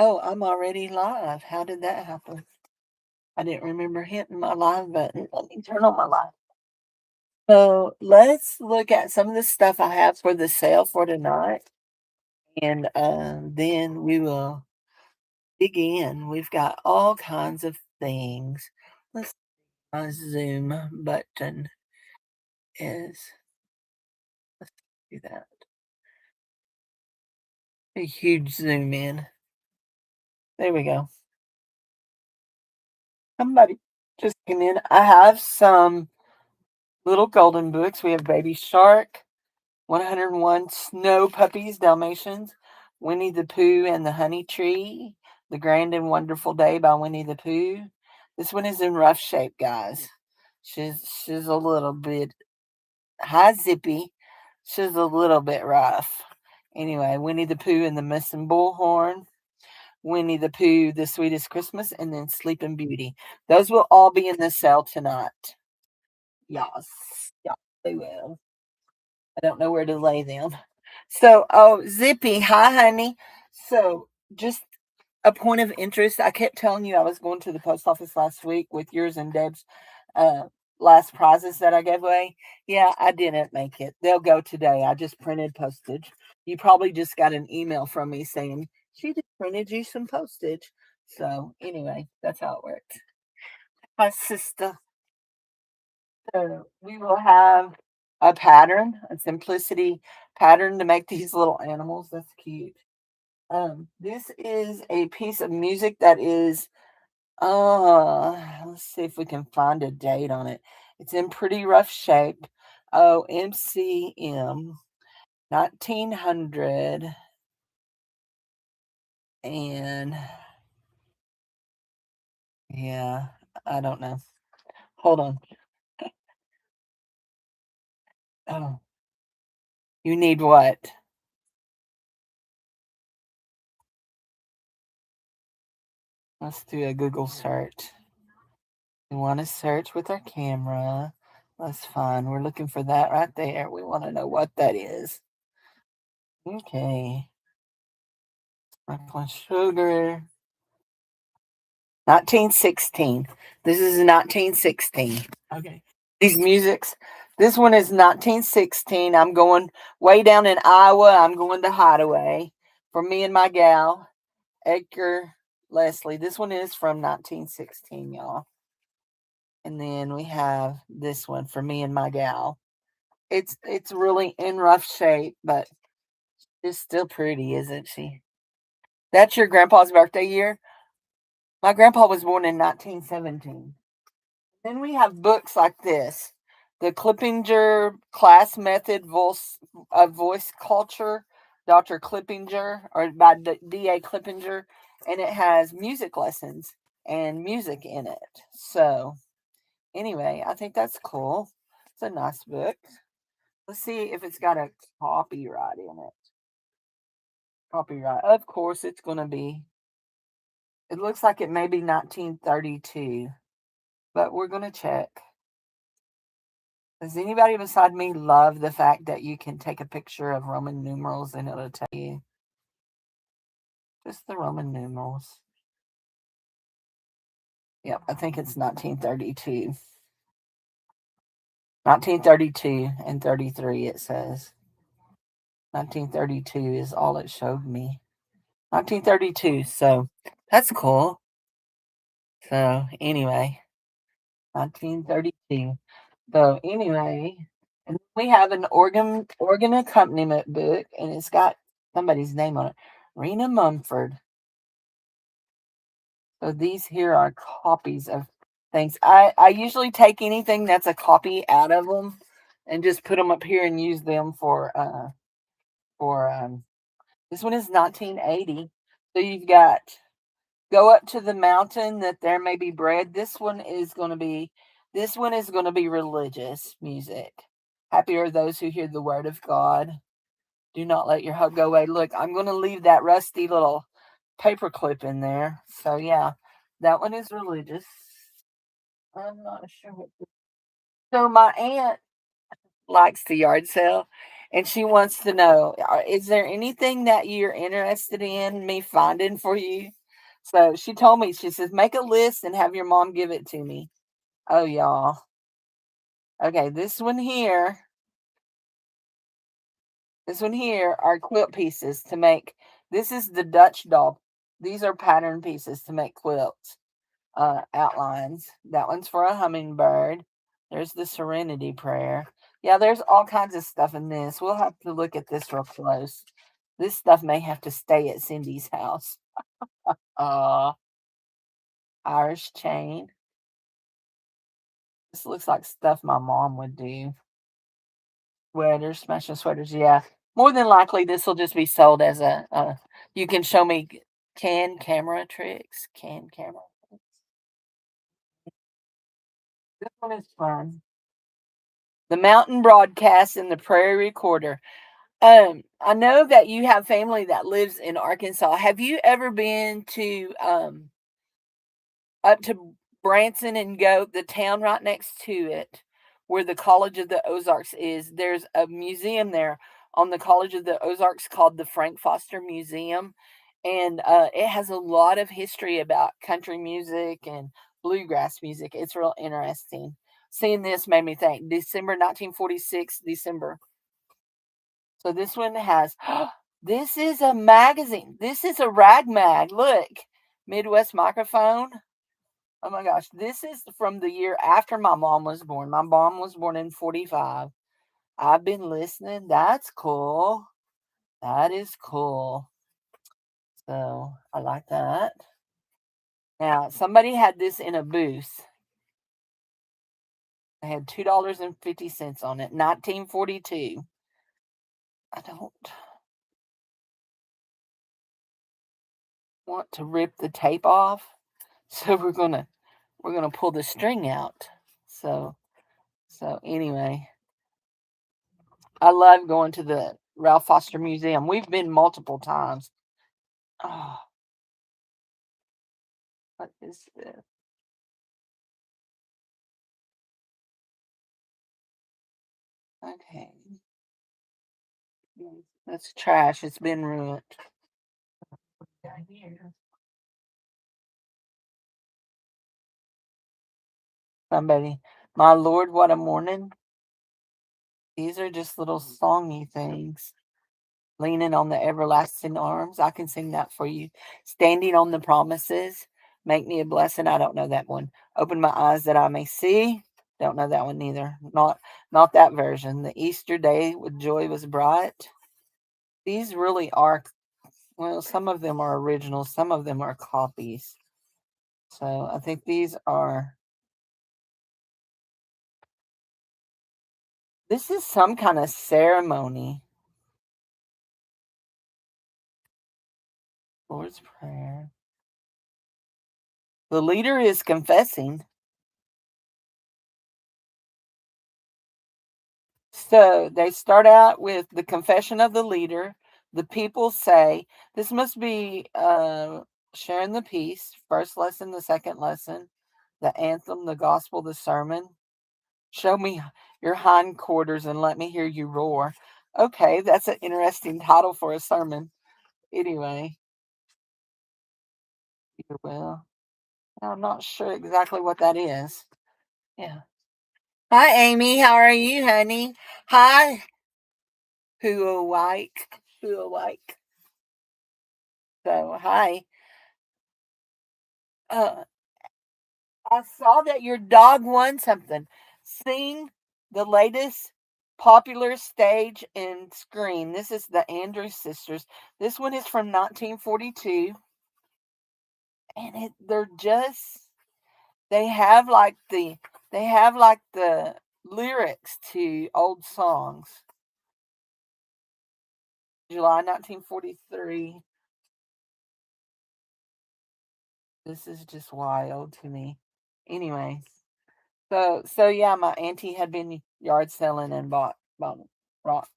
Oh, I'm already live. How did that happen? I didn't remember hitting my live button. Let me turn on my live. So let's look at some of the stuff I have for the sale for tonight, and then we will dig in. We've got all kinds of things. Let's my Zoom button is. Let's do that. A huge zoom in. There we go. Somebody just came in. I have some little golden books. We have Baby Shark, 101 Snow Puppies, Dalmatians, Winnie the Pooh and the Honey Tree, The Grand and Wonderful Day by Winnie the Pooh. This one is in rough shape, guys. She's a little bit hi Zippy. She's a little bit rough. Anyway, Winnie the Pooh and the Missing Bullhorn, Winnie the Pooh, The Sweetest Christmas, and then Sleeping Beauty. Those will all be in the sale tonight. Yes. Yeah, they will. I don't know where to lay them. So, oh, Zippy, hi, honey. So, just a point of interest. I kept telling you I was going to the post office last week with yours and Deb's uh, last prizes that I gave away. Yeah, I didn't make it. They'll go today. I just printed postage. You probably just got an email from me saying she just printed you some postage. So, anyway, that's how it works. My sister. So we will have a pattern, a simplicity pattern to make these little animals. That's cute. This is a piece of music that is, let's see if we can find a date on it. It's in pretty rough shape. Oh, MCM, 1900. And yeah, I don't know. Hold on. Oh, you need what? Let's do a Google search. We want to search with our camera. That's fine. We're looking for that right there. We want to know what that is. Okay. Sparkling sugar. 1916. This is 1916. Okay. These musics. This one is 1916. I'm going way down in Iowa. I'm going to Hideaway for me and my gal, Edgar Leslie. This one is from 1916, y'all. And then we have this one for me and my gal. It's really in rough shape, but it's still pretty, isn't she? That's your grandpa's birthday year? My grandpa was born in 1917. Then we have books like this. The Clippinger Class Method Voice Culture, Dr. Clippinger, or by D.A. Clippinger, and it has music lessons and music in it. So, anyway, I think that's cool. It's a nice book. Let's see if it's got a copyright in it. Copyright. Of course, it's going to be. It looks like it may be 1932, but we're going to check. Does anybody beside me love the fact that you can take a picture of Roman numerals and it'll tell you just the Roman numerals? Yep, I think it's 1932. 1932 and 33, it says. 1932 is all it showed me. 1932, so that's cool. So, anyway, 1932. So anyway, and we have an organ accompaniment book, and it's got somebody's name on it, Rena Mumford. So these here are copies of things. I usually take anything that's a copy out of them and just put them up here and use them for this one is 1980. So you've got go up to the mountain that there may be bread. This one is going to be religious music. Happy are those who hear the word of God. Do not let your hope go away. Look, I'm going to leave that rusty little paper clip in there. So yeah, that one is religious. I'm not sure what. So my aunt likes the yard sale, And she wants to know, is there anything that you're interested in me finding for you? So she told me, she says, make a list and have your mom give it to me. Oh, y'all. Okay, this one here are quilt pieces to make. This is the Dutch doll. These are pattern pieces to make quilts. Outlines. That one's for a hummingbird. There's the Serenity Prayer. Yeah, there's all kinds of stuff in this. We'll have to look at this real close. This stuff may have to stay at Cindy's house. Uh, Irish chain. This looks like stuff my mom would do. Sweaters, smashing sweaters. Yeah, more than likely this will just be sold as a. You can show me can camera tricks. Can camera. This one is fun. The mountain broadcast and the prairie recorder. I know that you have family that lives in Arkansas. Have you ever been to up to Branson and Goat, the town right next to it, where the College of the Ozarks is? There's a museum there on the College of the Ozarks called the Frank Foster Museum, and it has a lot of history about country music and bluegrass music. It's real interesting. Seeing this made me think December 1946, December. So this one has, this is a magazine. This is a rag mag. Look, Midwest Microphone. Oh my gosh, this is from the year after my mom was born. My mom was born in 45. I've been listening. That's cool. That is cool. So I like that. Now, somebody had this in a booth. I had $2.50 on it, 1942. I don't want to rip the tape off. So we're gonna pull the string out. So anyway, I love going to the Ralph Foster Museum. We've been multiple times. Oh, what is this? Okay. That's trash. It's been ruined. Down here. Somebody, my Lord, what a morning. These are just little songy things. Leaning on the everlasting arms. I can sing that for you. Standing on the promises. Make me a blessing. I don't know that one. Open my eyes that I may see. Don't know that one either. Not that version. The Easter day with joy was bright. These really are, well, some of them are originals, some of them are copies. So I think these are, this is some kind of ceremony. Lord's Prayer. The leader is confessing. So they start out with the confession of the leader. The people say, this must be sharing the peace, first lesson, the second lesson, the anthem, the gospel, the sermon. Show me your hindquarters and let me hear you roar. Okay, that's an interesting title for a sermon. Anyway, you will. I'm not sure exactly what that is. Yeah. Hi, Amy. How are you, honey? Hi. Who awake? Who awake? So, hi. Uh, I saw that your dog won something. Sing the latest popular stage and screen. This is the Andrews Sisters. This one is from 1942, and they're just they have like the lyrics to old songs. July 1943. This is just wild to me. Anyway, so yeah, my auntie had been yard selling and bought rock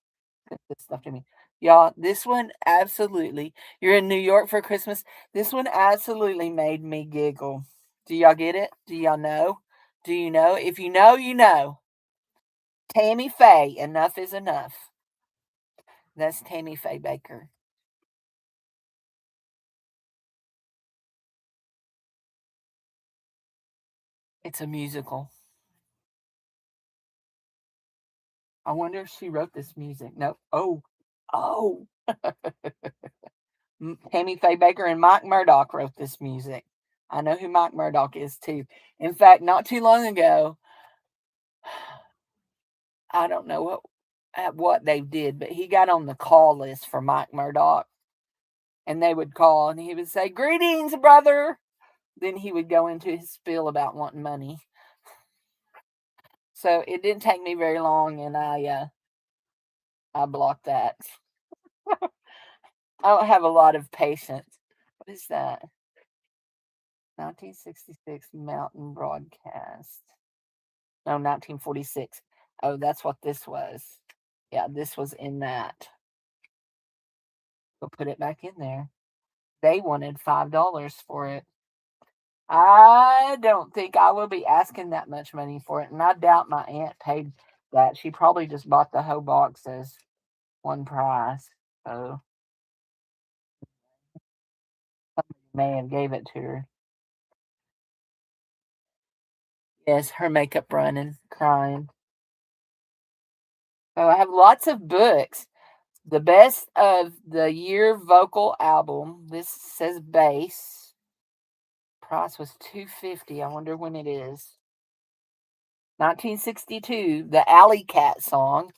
this stuff to me. Y'all, this one absolutely. You're in New York for Christmas. This one absolutely made me giggle. Do y'all get it? Do y'all know? Do you know? If you know, you know. Tammy Faye, enough is enough. That's Tammy Faye Baker. It's a musical. I wonder if she wrote this music. No. Oh. Tammy Faye Baker and Mike Murdoch wrote this music. I know who Mike Murdoch is too. In fact, not too long ago, I don't know what they did, but he got on the call list for Mike Murdoch, and they would call and he would say, "Greetings, brother." Then he would go into his spiel about wanting money. So it didn't take me very long, and I blocked that. I don't have a lot of patience. What is that? 1966 Mountain Broadcast. No, 1946. Oh, that's what this was. Yeah, this was in that. We'll put it back in there. They wanted $5 for it. I don't think I will be asking that much money for it, and I doubt my aunt paid that. She probably just bought the whole box as one price. So somebody may have gave it to her. Yes, her makeup running, crying. So I have lots of books. The best of the year vocal album. This says bass. Price was $2.50. I wonder when it is. 1962, the Alley Cat song.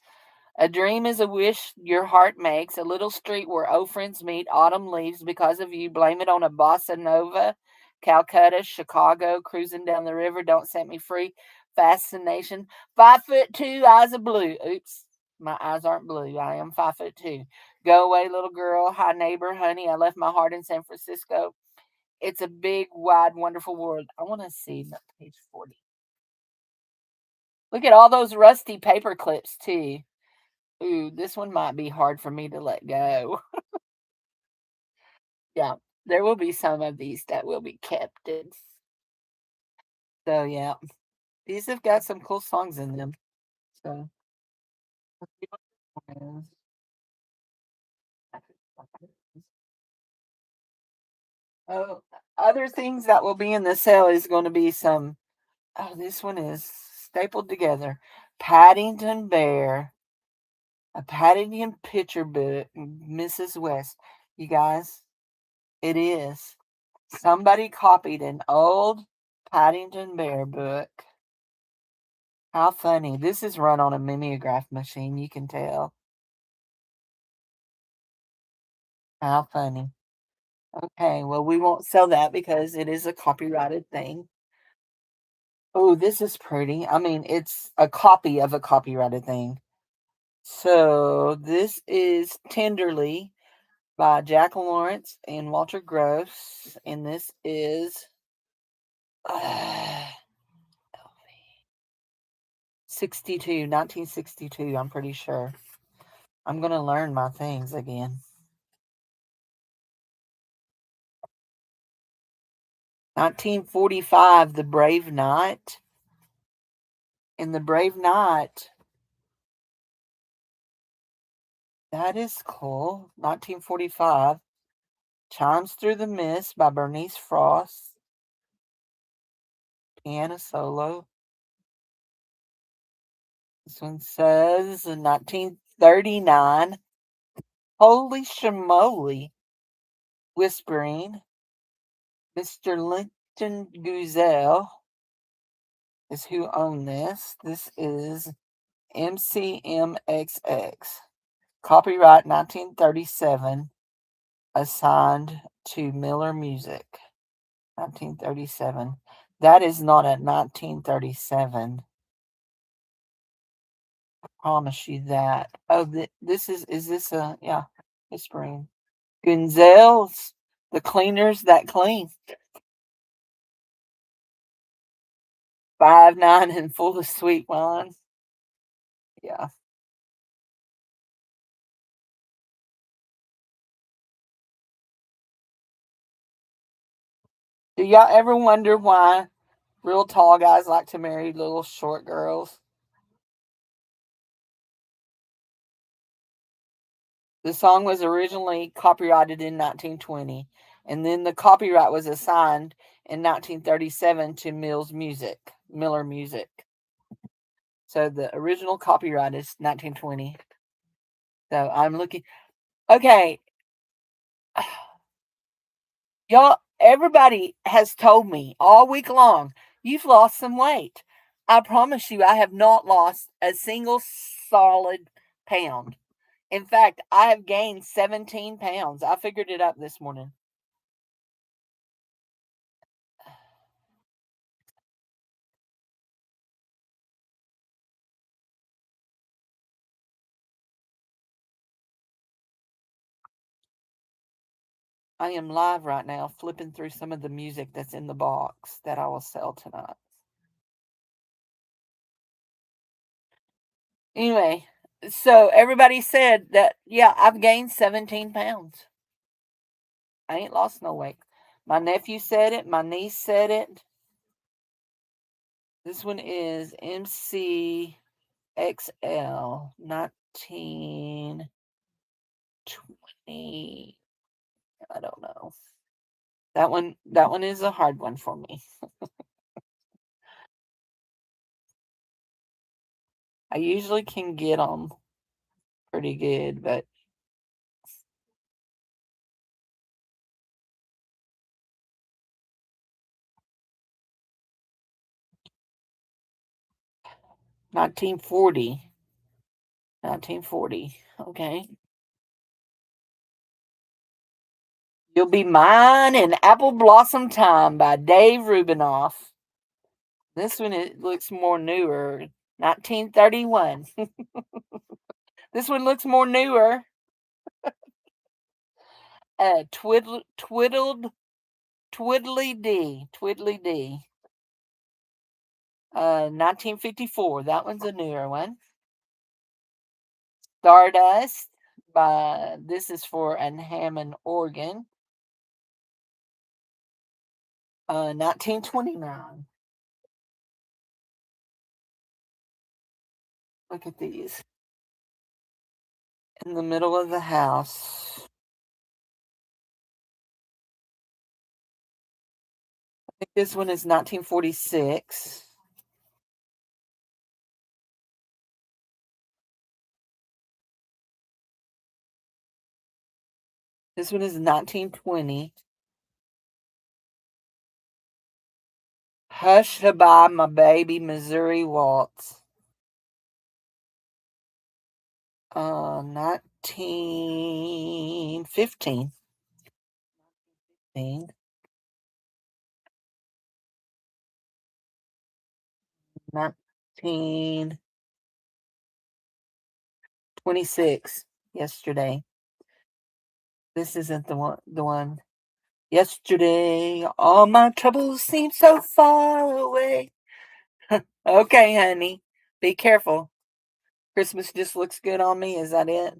A dream is a wish your heart makes. A little street where old friends meet. Autumn leaves because of you. Blame it on a bossa nova. Calcutta, Chicago, cruising down the river. Don't set me free. Fascination. 5'2", eyes of blue. Oops, my eyes aren't blue. I am 5'2". Go away, little girl. Hi, neighbor, honey. I left my heart in San Francisco. It's a big, wide, wonderful world. I want to see page 40. Look at all those rusty paper clips too. Ooh, this one might be hard for me to let go. Yeah, there will be some of these that will be kept. So yeah, these have got some cool songs in them. So let's see what this one is. Oh, other things that will be in the sale is going to be some. Oh, this one is stapled together. Paddington Bear, a Paddington picture book, Mrs. West. You guys, it is. Somebody copied an old Paddington Bear book. How funny. This is run on a mimeograph machine, you can tell. How funny. Okay, well, we won't sell that because it is a copyrighted thing. Oh, this is pretty. I mean, it's a copy of a copyrighted thing. So, this is Tenderly by Jack Lawrence and Walter Gross. And this is 1962, I'm pretty sure. I'm going to learn my things again. 1945, The Brave Knight. And The Brave Knight, that is cool. 1945, Chimes Through the Mist by Bernice Frost. Piano solo. This one says in 1939, Holy Shamoly, Whispering. Mr. Linton Guzel is who owned this. This is MCMXX. Copyright 1937. Assigned to Miller Music. 1937. That is not a 1937. I promise you that. Oh, is this a, yeah, Whispering. Gunzel's, The Cleaners That Clean. 5'9" and full of sweet wine. Yeah. Do y'all ever wonder why real tall guys like to marry little short girls? The song was originally copyrighted in 1920, and then the copyright was assigned in 1937 to Miller Music. So the original copyright is 1920. So I'm looking. Okay, y'all, everybody has told me all week long, you've lost some weight. I promise you, I have not lost a single solid pound. In fact, I have gained 17 pounds. I figured it out this morning. I am live right now, flipping through some of the music that's in the box that I will sell tonight. Anyway, so everybody said that, yeah, I've gained 17 pounds. I ain't lost no weight. My nephew said it. My niece said it. This one is MCXL 1920. I don't know. That one is a hard one for me. I usually can get them pretty good, but 1940. 1940. Okay. You'll Be Mine in Apple Blossom Time by Dave Rubinoff. This one, it looks more newer. 1931. This one looks more newer. Twiddly D. Twiddly D. 1954. That one's a newer one. Stardust by, this is for an Hammond organ. 1929. Look at these. In the middle of the house. I think this one is 1946. This one is 1920. Hush By My Baby, Missouri Waltz. 1915. 1926. Yesterday. This isn't the one. Yesterday, all my troubles seem so far away. Okay, honey. Be careful. Christmas just looks good on me. Is that it?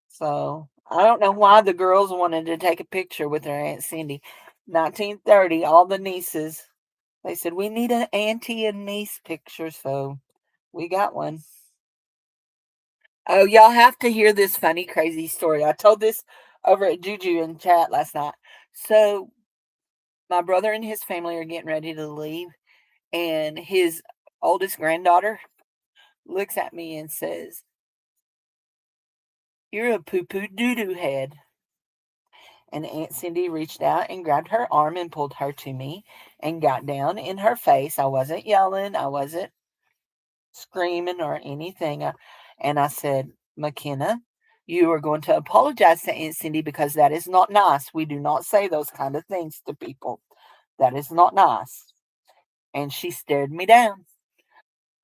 So I don't know why the girls wanted to take a picture with their Aunt Cindy. 1930, all the nieces. They said, we need an auntie and niece picture. So we got one. Oh, y'all have to hear this funny, crazy story. I told this over at Juju in chat last night. So my brother and his family are getting ready to leave, and his oldest granddaughter looks at me and says, "You're a poo poo doo doo head." And Aunt Cindy reached out and grabbed her arm and pulled her to me and got down in her face. I wasn't yelling, I wasn't screaming or anything. And I said, "McKenna, you are going to apologize to Aunt Cindy because that is not nice. We do not say those kind of things to people. That is not nice." And she stared me down.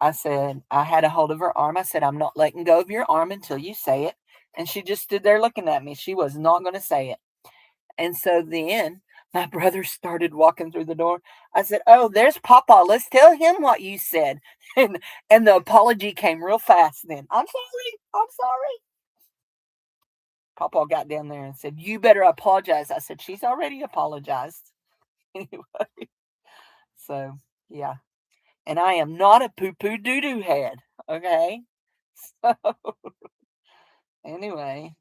I said, I had a hold of her arm. I said, "I'm not letting go of your arm until you say it." And she just stood there looking at me. She was not going to say it. And so then my brother started walking through the door. I said, "Oh, there's Papa. Let's tell him what you said." And the apology came real fast then. "I'm sorry. I'm sorry." Papa got down there and said, "You better apologize." I said, "She's already apologized." Anyway, so yeah. And I am not a poo poo doo doo head. Okay. So anyway.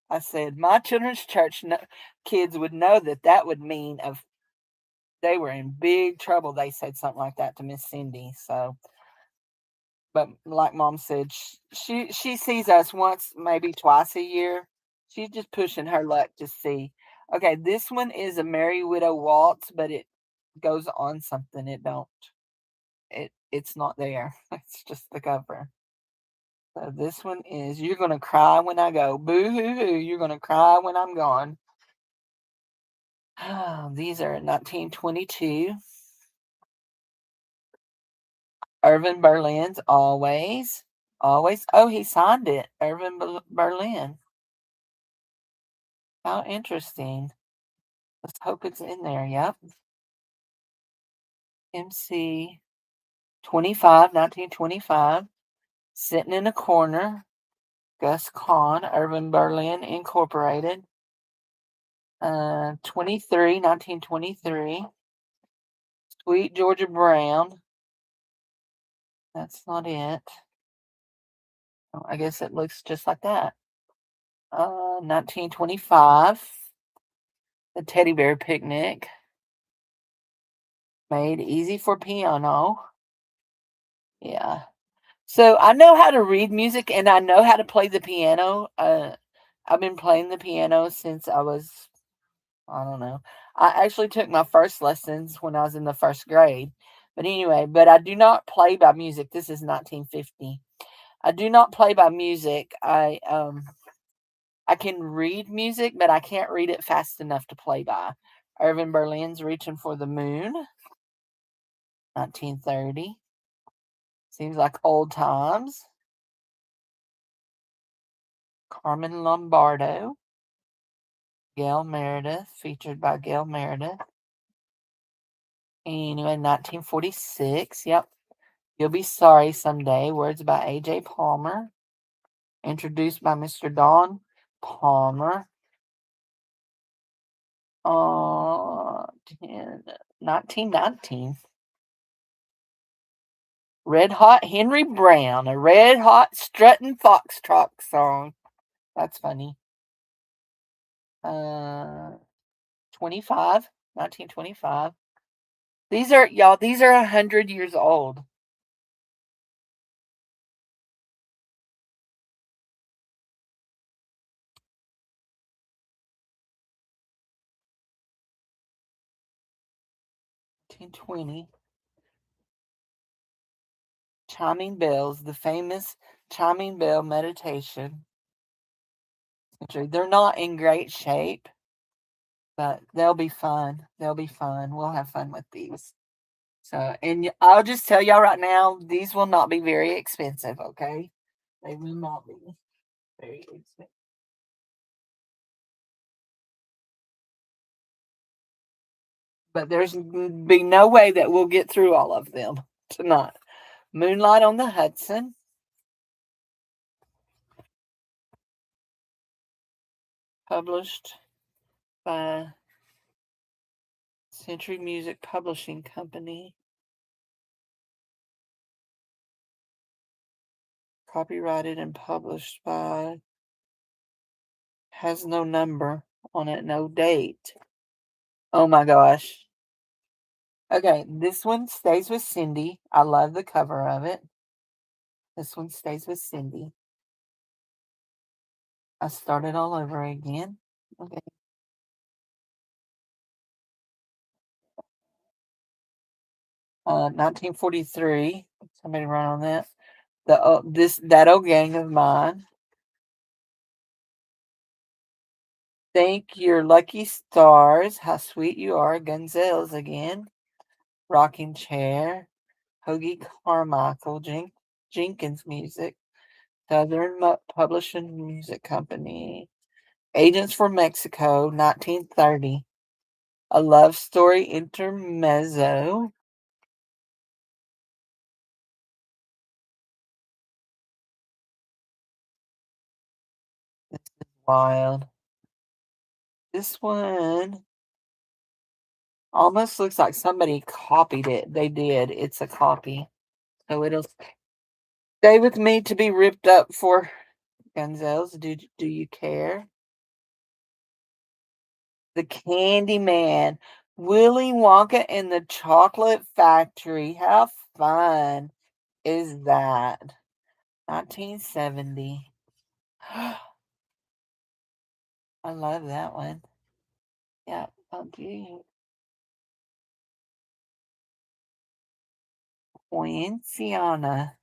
I said, my children's church kids would know that would mean they were in big trouble. They said something like that to Miss Cindy. So, but like Mom said, she sees us once, maybe twice a year. She's just pushing her luck to see. Okay, this one is a Merry Widow waltz, but it goes on something. It don't. It's not there. It's just the cover. So this one is You're Gonna Cry When I Go. Boo hoo hoo, you're gonna cry when I'm gone. These are 1922. Irving Berlin's Always. Always. Oh, he signed it. Irving Berlin. How interesting. Let's hope it's in there. Yep. MC 25, 1925. Sitting in a Corner. Gus Kahn, Irving Berlin Incorporated. 1923. Sweet Georgia Brown. That's not it. Oh, I guess it looks just like that. 1925. The Teddy Bear Picnic. Made Easy for Piano. Yeah. So I know how to read music and I know how to play the piano. I've been playing the piano since I don't know. I actually took my first lessons when I was in the first grade. But anyway, but I do not play by music. This is 1950. I do not play by music. I can read music, but I can't read it fast enough to play by. Irving Berlin's Reaching for the Moon, 1930. Seems like old times. Carmen Lombardo, Gail Meredith, featured by Gail Meredith. Anyway, 1946. Yep. You'll Be Sorry Someday. Words by A.J. Palmer. Introduced by Mr. Don Palmer. 1919. Red Hot Henry Brown, a red hot strutting foxtrot song. That's funny. 25, 1925. These are, y'all, these are 100 years old. (1920). Chiming Bells, the famous Chiming Bell Meditation. They're not in great shape, but they'll be fun. They'll be fun. We'll have fun with these. So, and I'll just tell y'all right now, these will not be very expensive, okay? They will not be very expensive. But there's be no way that we'll get through all of them tonight. Moonlight on the Hudson. Published by Century Music Publishing Company. Copyrighted and published by, has no number on it, no date. Oh my gosh. Okay, this one stays with Cindy. I love the cover of it. This one stays with Cindy. I started all over again. Okay. 1943. Somebody run on that. That old gang of mine. Thank your lucky stars. How sweet you are. Gonzales again. Rocking Chair. Hoagie Carmichael. Jenkins Music. Southern Publishing Music Company. Agents for Mexico. 1930. A Love Story Intermezzo. This is wild. This one almost looks like somebody copied it. They did. It's a copy. So it'll stay with me to be ripped up for Gonzales. Do you care? The Candy Man. Willy Wonka and the Chocolate Factory. How fun is that? 1970. I love that one. Yeah, okay. Poinciana,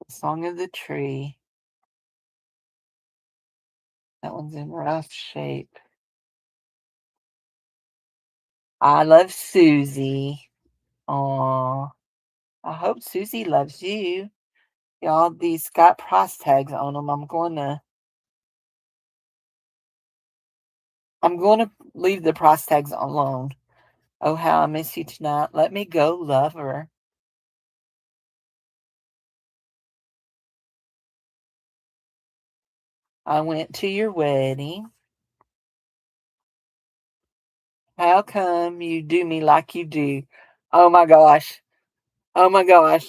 Song of the Tree. That one's in rough shape. I love Susie. Aw. I hope Susie loves you. Y'all, these got price tags on them. I'm gonna leave the price tags alone. Oh, how I miss you tonight. Let me go, lover. I went to your wedding. How come you do me like you do? Oh my gosh. Oh my gosh.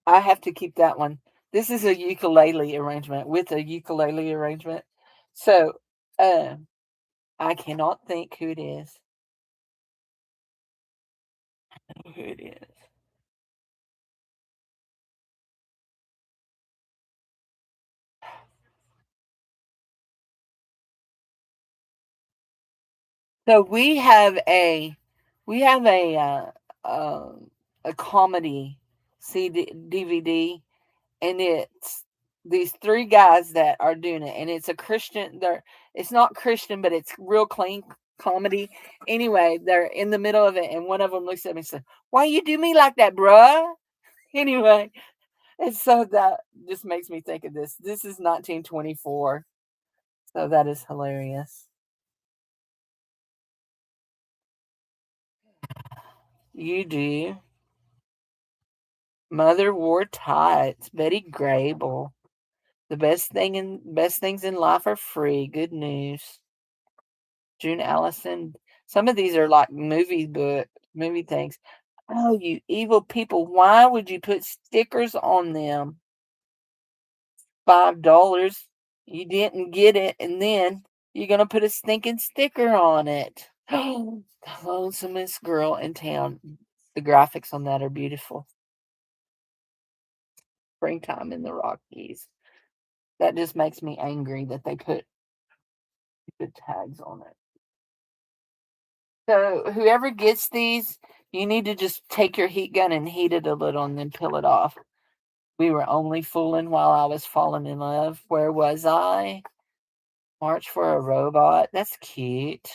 I have to keep that one. This is a ukulele arrangement with a ukulele arrangement. So, I cannot think who it is. Who it is. So we have a comedy CD DVD, and it's these three guys that are doing it, and it's a Christian. It's not Christian, but it's real clean comedy. Anyway, they're in the middle of it, and one of them looks at me and says, "Why you do me like that, bruh?" Anyway, and so that just makes me think of this. This is 1924, so that is hilarious. You do. Mother wore tights. Betty Grable. The best things in life are free. Good news. June Allison. Some of these are like movie things. Oh, you evil people! Why would you put stickers on them? $5. You didn't get it, and then you're gonna put a stinking sticker on it. Oh, the lonesomest girl in town. The graphics on that are beautiful. Springtime in the Rockies. That just makes me angry that they put good tags on it. So whoever gets these, you need to just take your heat gun and heat it a little and then peel it off. We were only fooling while I was falling in love. Where was I? March for a robot. That's cute.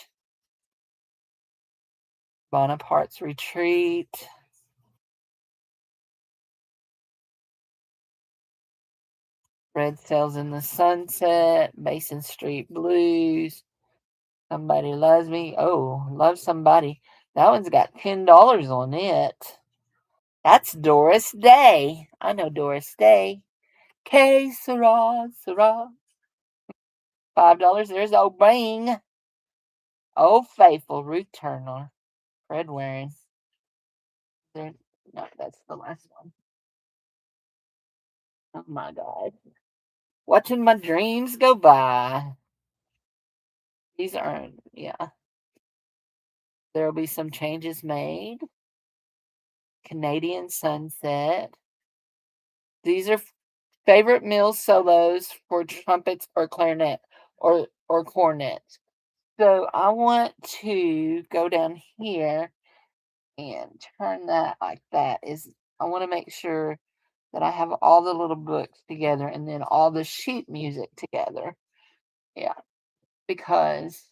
Bonaparte's retreat. Red sails in the sunset. Basin Street Blues. Somebody loves me. Oh, love somebody. That one's got $10 on it. That's Doris Day. I know Doris Day. K Sarah, Sarah. $5. There's old Bing. Old Faithful, Ruth Turner. Fred Waring. There, no, that's the last one. Oh my God. Watching my dreams go by. These are, yeah. There'll be some changes made. Canadian Sunset. These are favorite Mills solos for trumpets or clarinet or cornet. So I want to go down here and turn that like that. Is I want to make sure that I have all the little books together and then all the sheet music together. Yeah, because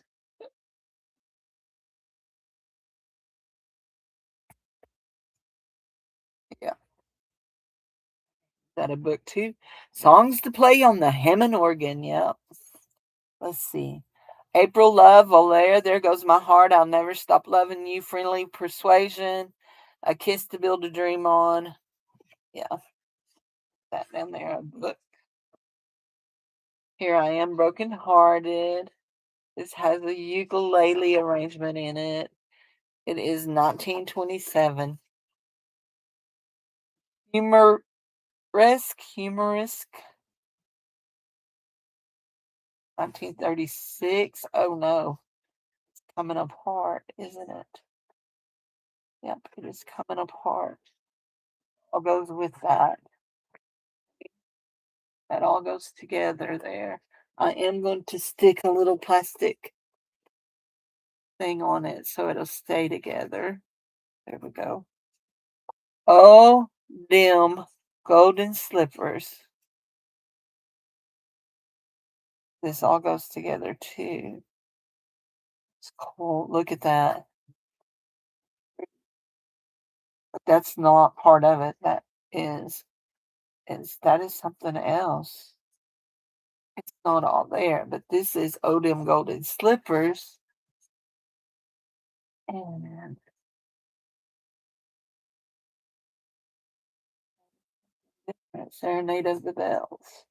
yeah, that a book too. Songs to play on the Hammond organ. Yeah. Let's see. April Love, Volaire, There Goes My Heart, I'll Never Stop Loving You, Friendly Persuasion, A Kiss to Build a Dream On. Yeah, that down there. A book. Here I Am Broken Hearted. This has a ukulele arrangement in it. It is 1927. Humorous, 1936. Oh no. coming apart, isn't it? Yep, it is coming apart. All goes with that. That all goes together there. I am going to stick a little plastic thing on it so it'll stay together. There we go. Oh, dim golden slippers. This all goes together too. It's cool. Look at that. But that's not part of it. That is that is something else. It's not all there, but this is Odin Golden Slippers. And Serenade of the Bells.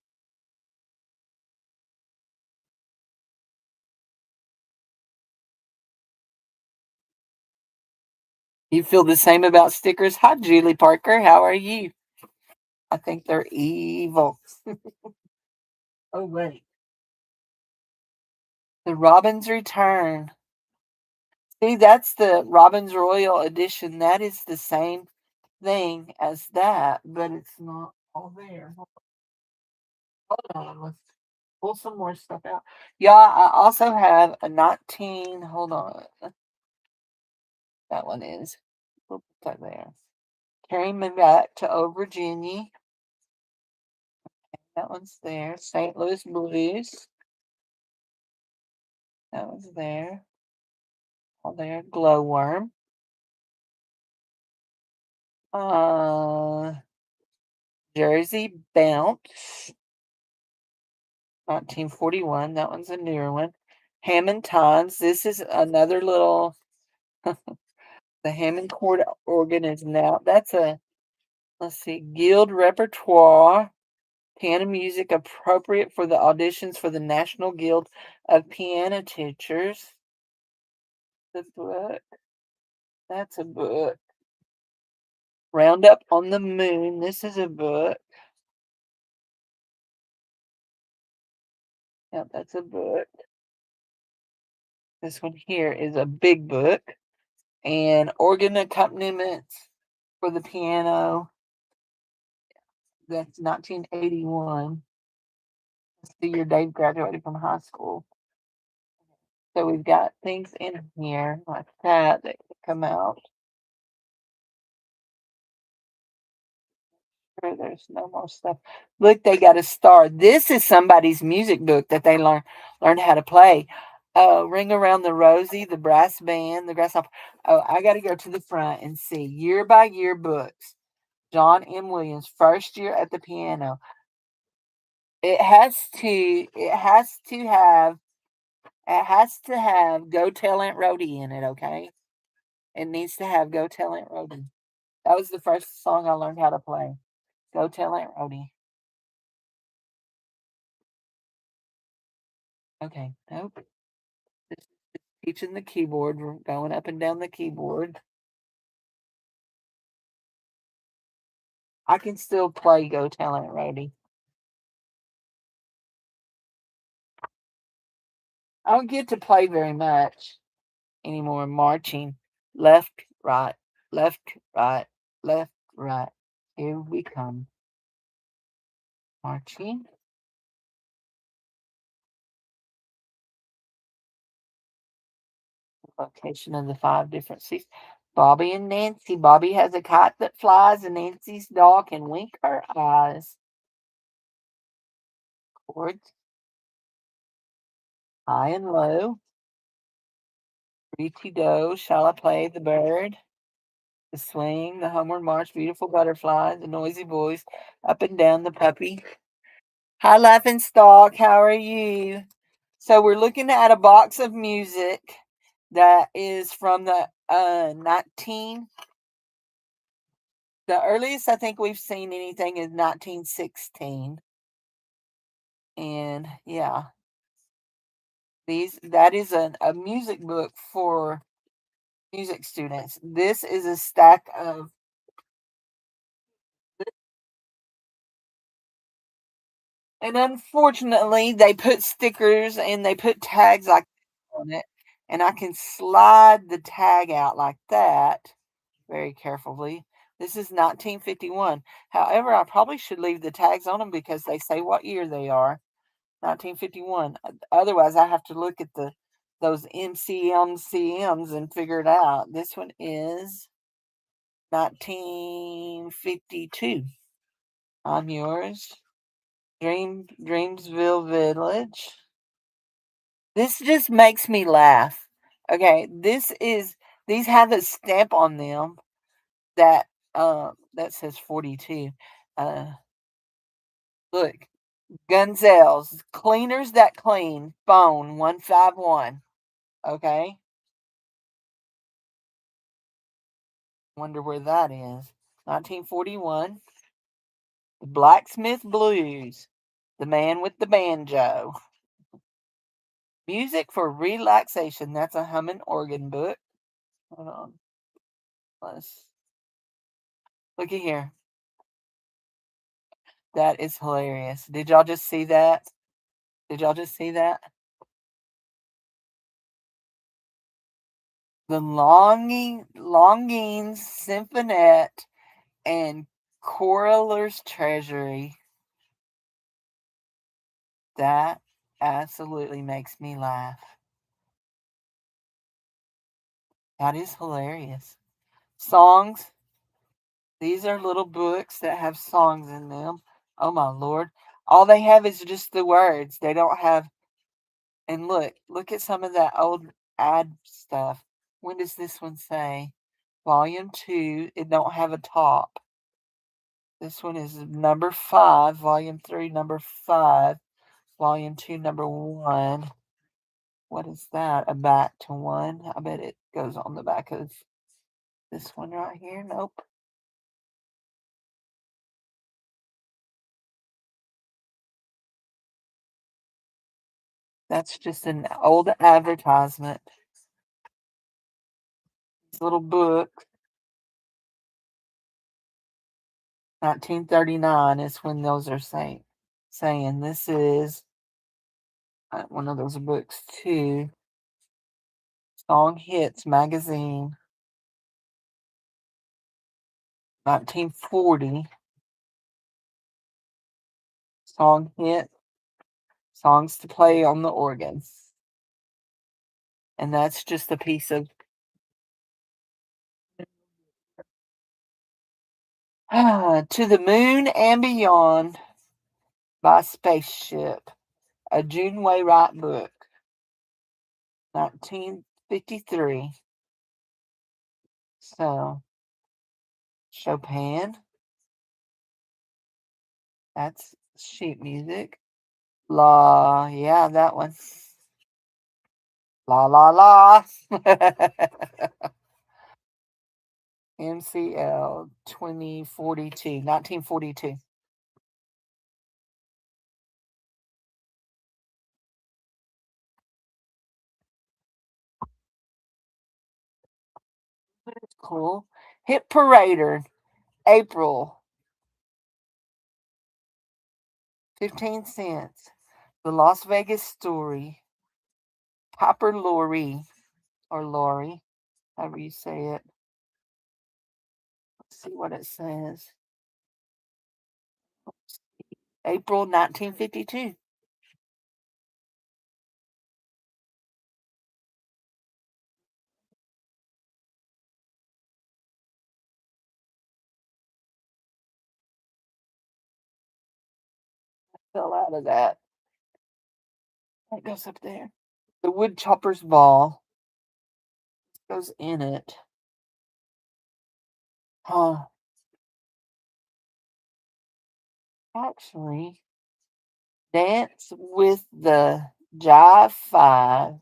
You feel the same about stickers? Hi, Julie Parker. How are you? I think they're evil. Oh, wait. The Robin's Return. See, that's the Robin's Royal Edition. That is the same thing as that, but it's not all there. Hold on. Let's pull some more stuff out. Yeah, I also have a 19. Hold on. That one is. We'll put that there. Carry Me Back to Old Virginia. That one's there. St. Louis Blues. That one's there. All there. Glowworm. Uh, Jersey Bounce. 1941. That one's a newer one. Hammond Times. This is another little. The Hammond chord organ is now. That's a. Let's see. Guild repertoire. Piano music appropriate for the auditions for the National Guild of Piano Teachers. The book. That's a book. Roundup on the Moon. This is a book. Yep, that's a book. This one here is a big book. And organ accompaniments for the piano. That's 1981. That's the year Dave graduated from high school. So we've got things in here like that that come out. Sure, there's no more stuff. Look, they got a star. This is somebody's music book that they learned how to play. Ring Around the Rosie, the brass band, the grasshopper. Oh, I got to go to the front and see year by year books. John M. Williams, first year at the piano. It has to have Go Tell Aunt Rhody in it, okay? It needs to have Go Tell Aunt Rhody. That was the first song I learned how to play. Go Tell Aunt Rhody. Okay, nope. This is teaching the keyboard. We're going up and down the keyboard. I can still play Go Tell Aunt Rhody. I don't get to play very much anymore. Marching. Left, right, left, right, left, right. Here we come. Marching. Location of the 5 different seats. Bobby and Nancy. Bobby has a kite that flies, and Nancy's dog can wink her eyes. Chords. High and low. Pretty doe. Shall I play the bird? The swing, the homeward march, beautiful butterflies, the noisy boys, up and down the puppy. Hi, Laughing Stock. How are you? So we're looking at a box of music that is from the 19. The earliest I think we've seen anything is 1916. And yeah, that is a music book for music students. This is a stack of, and unfortunately they put stickers and they put tags like on it. And I can slide the tag out like that very carefully. This is 1951. However, I probably should leave the tags on them because they say what year they are. 1951. Otherwise, I have to look at those MCMs and figure it out. This one is 1952. On yours, Dreamsville Village. This just makes me laugh. Okay, these have a stamp on them that that says 42. Uh, look, Gunzel's Cleaners That Clean, phone 151. Okay, wonder where that is. 1941. The Blacksmith Blues, The Man with the Banjo. Music for Relaxation. That's a humming organ book. Hold on. Let's look at here. That is hilarious. Did y'all just see that? Did y'all just see that? The Longings Symphonette and Coraller's Treasury. That absolutely makes me laugh. That is hilarious. Songs. These are little books that have songs in them. Oh my lord. All they have is just the words. They don't have. And look at some of that old ad stuff. When does this one say? Volume 2. It don't have a top. This one is number 5. Volume 3, number 5. Volume 2, number 1. What is that? A back to one? I bet it goes on the back of this one right here. Nope. That's just an old advertisement. This little book. 1939 is when those are saying this is one of those books too. Song Hits magazine. 1940. Song Hit. Songs to play on the organ. And that's just a piece of To the Moon and Beyond by Spaceship. A June Wainwright book. 1953. So, Chopin. That's sheet music. Yeah, that one. La la la. MCL 2042, 1942. That's cool. Hit Parader, April, 15 cents. The Las Vegas Story, Piper Laurie, or Laurie, however you say it. Let's see what it says. April 1952. Fell out of that. It goes up there. The Woodchopper's Ball goes in it. Huh. Actually, Dance with the Jive Five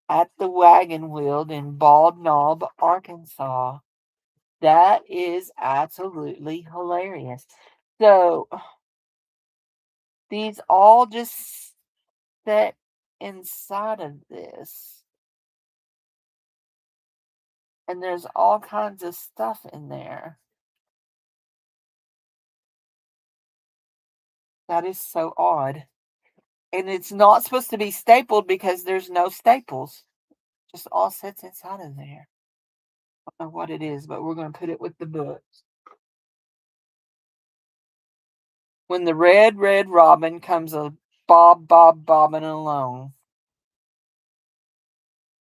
at the Wagon Wheel in Bald Knob, Arkansas. That is absolutely hilarious. So these all just sit inside of this. And there's all kinds of stuff in there. That is so odd. And it's not supposed to be stapled because there's no staples. just all sits inside of there. I don't know what it is, but we're going to put it with the books. When the red, red robin comes a bobbing along.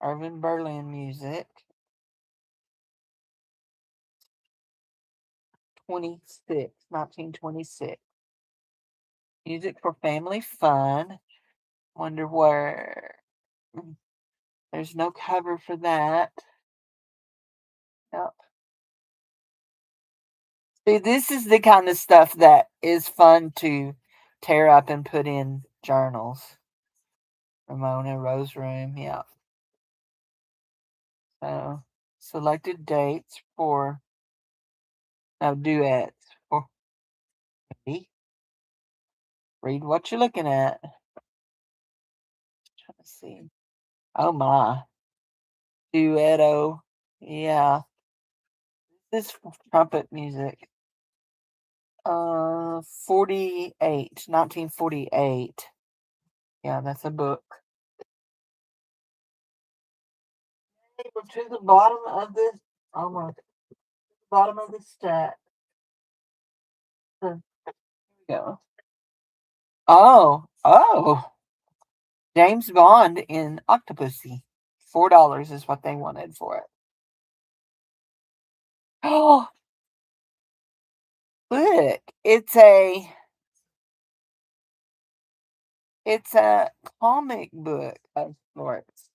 Irving Berlin music. 1926. Music for family fun. Wonder where. There's no cover for that. Yep. See, this is the kind of stuff that is fun to tear up and put in journals. Ramona Rose Room, yeah. So, selected dates for duets for me. Read what you're looking at. Trying to see. Oh my. Duetto. Yeah. This trumpet music. 1948. Yeah, that's a book. We're to the bottom of this. Almost. Bottom of the stack. Here we go. Oh. James Bond in Octopussy. $4 is what they wanted for it. Oh, look! It's a comic book of sorts.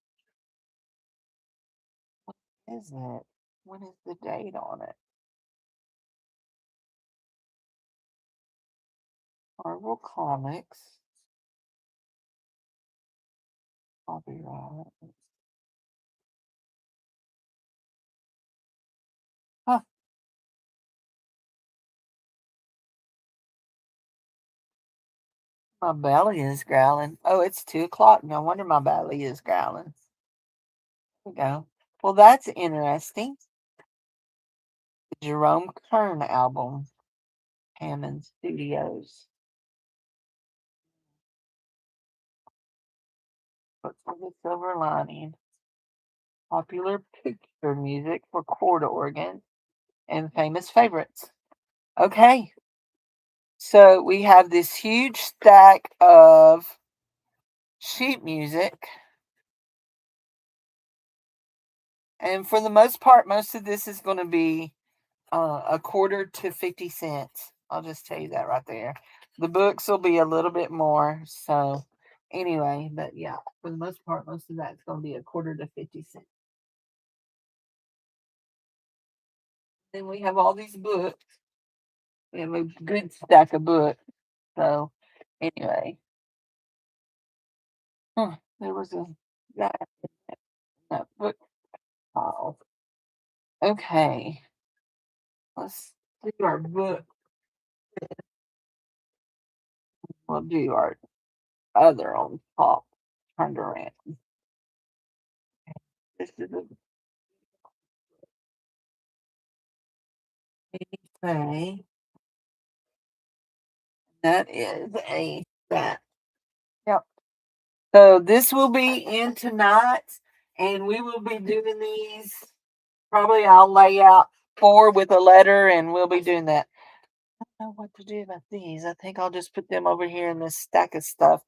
What is it? What is the date on it? Marvel Comics. Copyright. Huh. My belly is growling. Oh, it's 2 o'clock. No wonder my belly is growling. There we go. Well, that's interesting. The Jerome Kern album. Hammond Studios. But for the Silver Lining. Popular picture music for chord organ and famous favorites. Okay. So we have this huge stack of sheet music. And for the most part, most of this is going to be a quarter to 50 cents. I'll just tell you that right there. The books will be a little bit more. So, anyway, but yeah, for the most part, most of that's going to be a quarter to 50 cents. Then we have all these books. We have a good stack of books. So, anyway, there was that, that book pile. Okay, let's do our book. We'll do our other on top. Turned around. This is a that is a that. Yep. So this will be in tonight, and we will be doing these. Probably I'll lay out 4 with a letter, and we'll be doing that. I don't know what to do about these. I think I'll just put them over here in this stack of stuff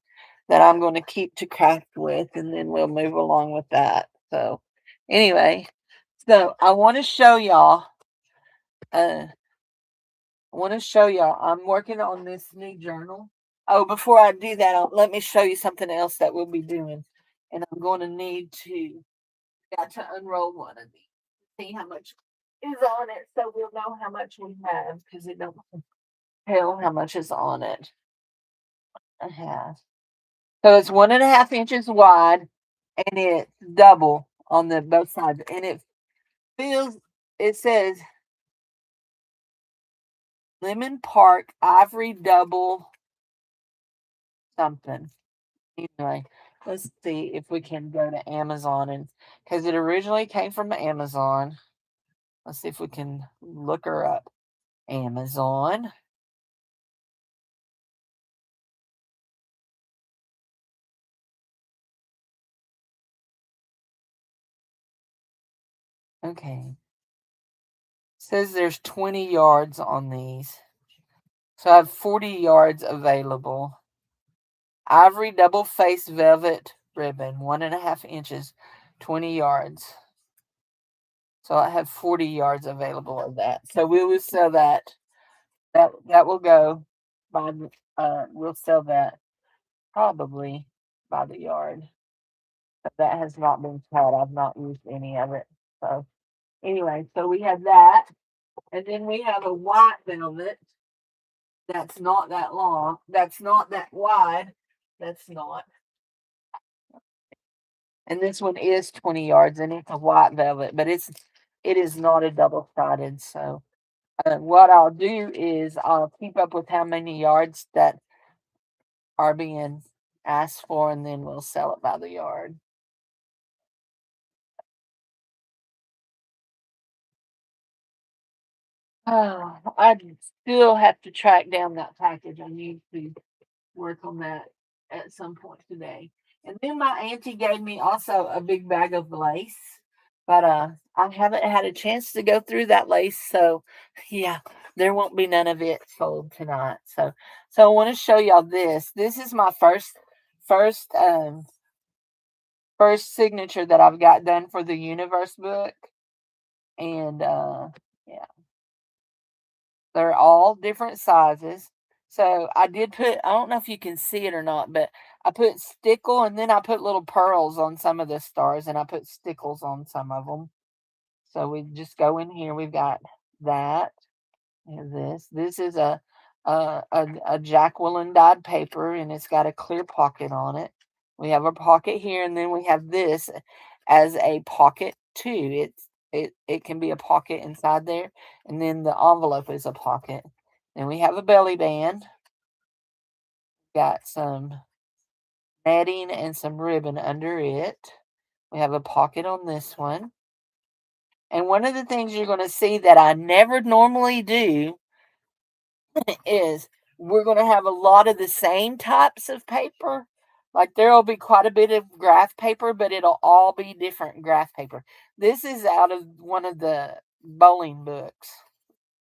that I'm going to keep to craft with, and then we'll move along with that. So, anyway, so I want to show y'all. I'm working on this new journal. Oh, before I do that, let me show you something else that we'll be doing, and I'm going to need to got to unroll one of these to see how much is on it, so we'll know how much we have because it don't tell how much is on it. I have. So it's 1.5 inches wide, and it's double on the both sides, and it says Lemon Park Ivory Double something. Anyway, let's see if we can go to Amazon, and because it originally came from Amazon. Let's see if we can look her up. Amazon. Okay. Says there's 20 yards on these. So I have 40 yards available. Ivory double face velvet ribbon, 1.5 inches, 20 yards. So I have 40 yards available of that. So we will sell that. That will go by we'll sell that probably by the yard. But that has not been cut. I've not used any of it. So anyway, so we have that. And then we have a white velvet that's not that long. That's not that wide. That's not. And this one is 20 yards and it's a white velvet, but it is not a double sided. So what I'll do is I'll keep up with how many yards that are being asked for, and then we'll sell it by the yard. Oh, I still have to track down that package. I need to work on that at some point today. And then my auntie gave me also a big bag of lace, but I haven't had a chance to go through that lace, so yeah, there won't be none of it sold tonight. So I want to show y'all this. This is my first first signature that I've got done for the Universe book, and yeah, they're all different sizes. So I did put, I don't know if you can see it or not, but I put stickle and then I put little pearls on some of the stars and I put stickles on some of them. So we just go in here. We've got that and this. This is a Jacqueline dyed paper and it's got a clear pocket on it. We have a pocket here and then we have this as a pocket too. It can be a pocket inside there and then the envelope is a pocket. Then we have a belly band. Got some netting and some ribbon under it. We have a pocket on this one. And one of the things you're going to see that I never normally do is we're going to have a lot of the same types of paper. Like there will be quite a bit of graph paper, but it'll all be different graph paper. This is out of one of the bowling books.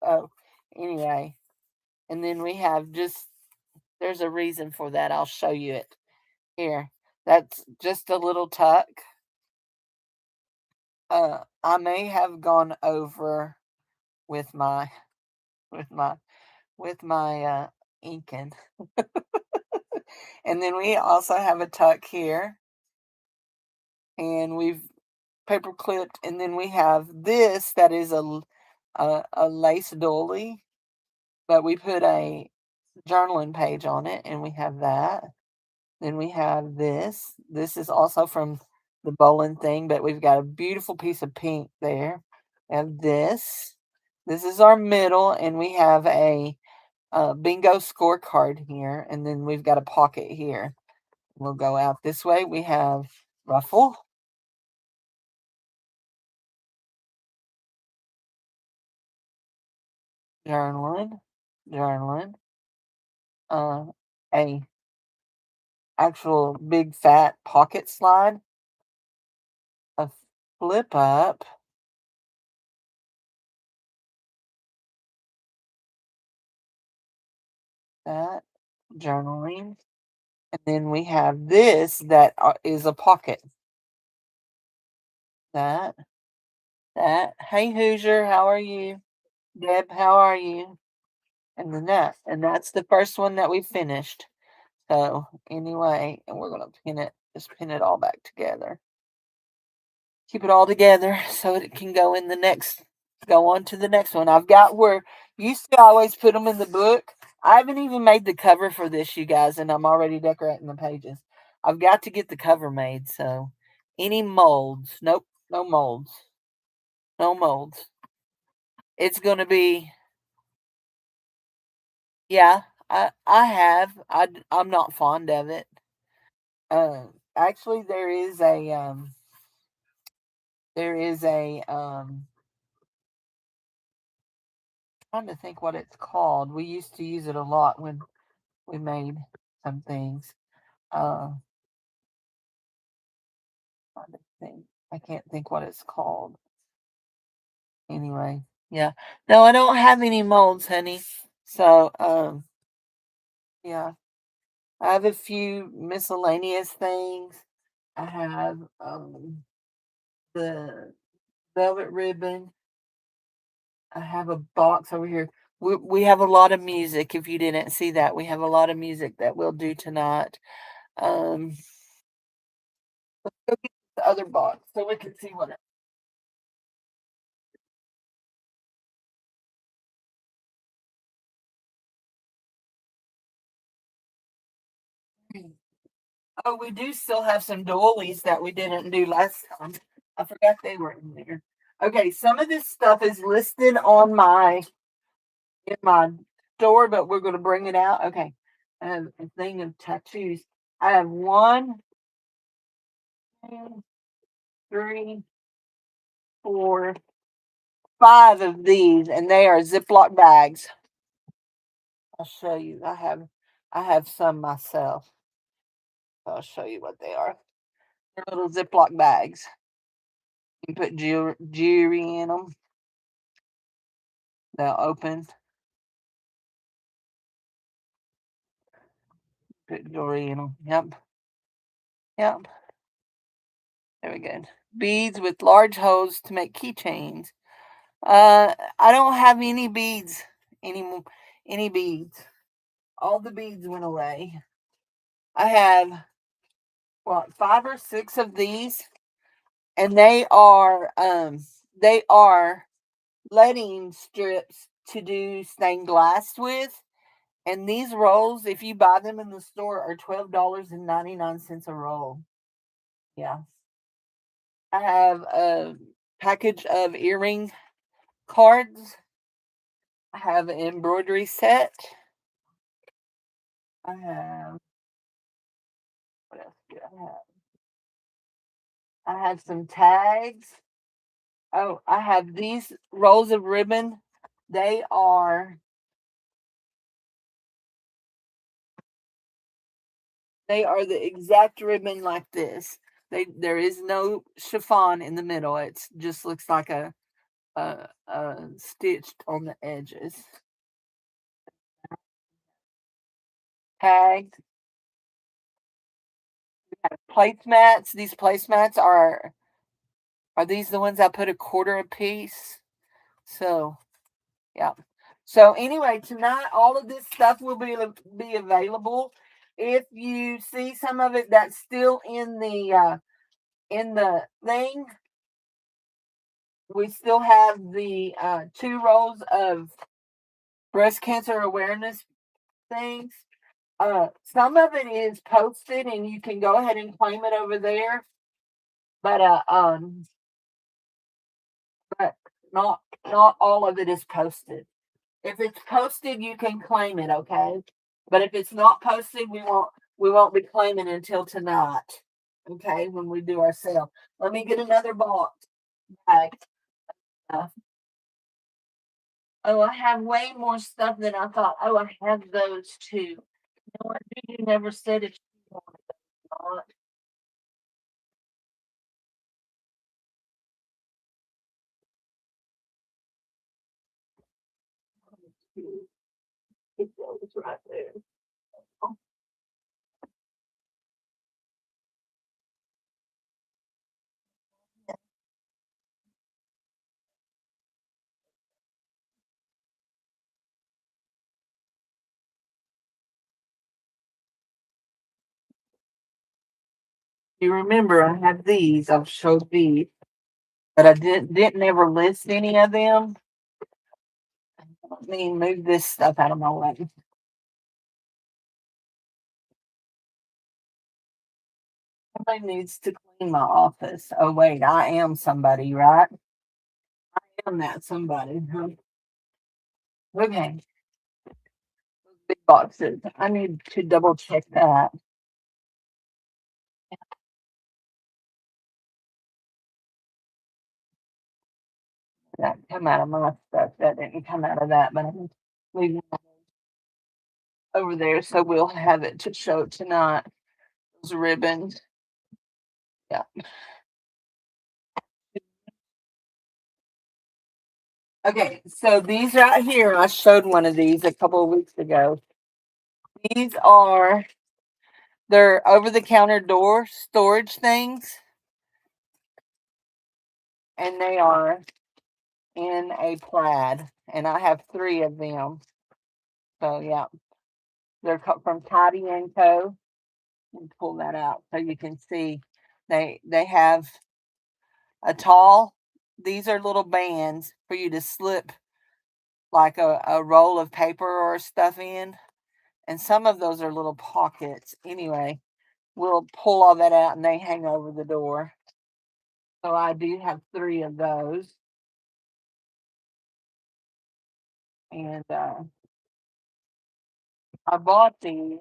Oh, anyway. And then we have just, there's a reason for that. I'll show you it here. That's just a little tuck. I may have gone over with my with my with my inking. And then we also have a tuck here, and we've paper clipped, and then we have this that is a lace dolly, but we put a journaling page on it, and we have that. Then we have this. This is also from the bowling thing, but we've got a beautiful piece of pink there. We have this. This is our middle, and we have a bingo scorecard here, and then we've got a pocket here. We'll go out this way. We have ruffle, journaling, journaling, uh, a actual big fat pocket slide, a flip up, that journaling, and then we have this that is a pocket. That, that. Hey Hoosier, how are you? Deb, how are you? And then that. And that's the first one that we finished. So anyway, and we're gonna pin it, just pin it all back together. Keep it all together so it can go in the next, go on to the next one. I've got where used to always put them in the book. I haven't even made the cover for this, you guys, and I'm already decorating the pages. I've got to get the cover made. So any molds? Nope, no molds. No molds. It's gonna be, yeah. I have. I'm not fond of it. Actually, there is a trying to think what it's called. We used to use it a lot when we made some things. Trying to think. I can't think what it's called. Anyway, yeah. No, I don't have any molds, honey. So, yeah. I have a few miscellaneous things. I have the velvet ribbon. I have a box over here. We have a lot of music. If you didn't see that, we have a lot of music that we'll do tonight. Um, the other box so we can see what. Oh, we do still have some doilies that we didn't do last time. I forgot they were in there. Okay, some of this stuff is listed on my in my store, but we're going to bring it out. Okay, I have a thing of tattoos. I have one, two, three, four, five of these, and they are Ziploc bags. I'll show you. I have some myself. I'll show you what they are. They're little Ziploc bags. You can put jewelry in them. They'll open. Put jewelry in them. Yep. Yep. There we go. Beads with large holes to make keychains. I don't have any beads anymore. Any beads. All the beads went away. I have what 5 or 6 of these, and they are letting strips to do stained glass with. And these rolls, if you buy them in the store, are $12.99 a roll. Yeah. I have a package of earring cards. I have an embroidery set. I have what else do I have? I have some tags. Oh, I have these rolls of ribbon. They are they are the exact ribbon like this. There is no chiffon in the middle. It just looks like a stitched on the edges. Tags, placemats. These placemats are these the ones I put a quarter a piece? So yeah. So anyway, tonight all of this stuff will be available. If you see some of it that's still in the thing, we still have the 2 rolls of breast cancer awareness things. Some of it is posted, and you can go ahead and claim it over there. But but not all of it is posted. If it's posted, you can claim it, okay? But if it's not posted, we won't be claiming until tonight, okay? When we do our sale. Let me get another box bag. Uh, oh, I have way more stuff than I thought. Oh, I have those too. No, I you never said if you wanted them or not. It goes right there. You remember I have these. I've showed these, but I didn't ever list any of them. Let me move this stuff out of my way. Somebody needs to clean my office. Oh wait, I am somebody, right? I am that somebody. Huh? Okay, big boxes. I need to double check that. That come out of my stuff. That didn't come out of that, but I'm leaving it over there so we'll have it to show tonight. Those ribbons. Yeah. Okay, so these right here, I showed one of these a couple of weeks ago. These are they're over the counter door storage things, and they are in a plaid, and I have three of them. So yeah, they're from Tidy and Co. And pull that out so you can see they have a tall. These are little bands for you to slip like a roll of paper or stuff in, and some of those are little pockets. Anyway, we'll pull all that out and they hang over the door. So I do have three of those, and I bought these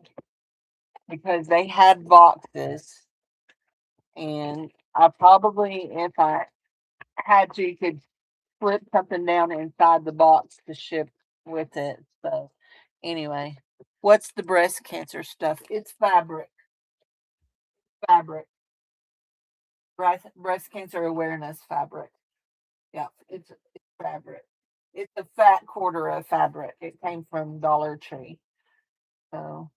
because they had boxes, and I probably, if I had to, could slip something down inside the box to ship with it. So anyway, what's the breast cancer stuff? It's fabric, breast cancer awareness fabric. Yeah, it's fabric. It's a fat quarter of fabric. It came from Dollar Tree. So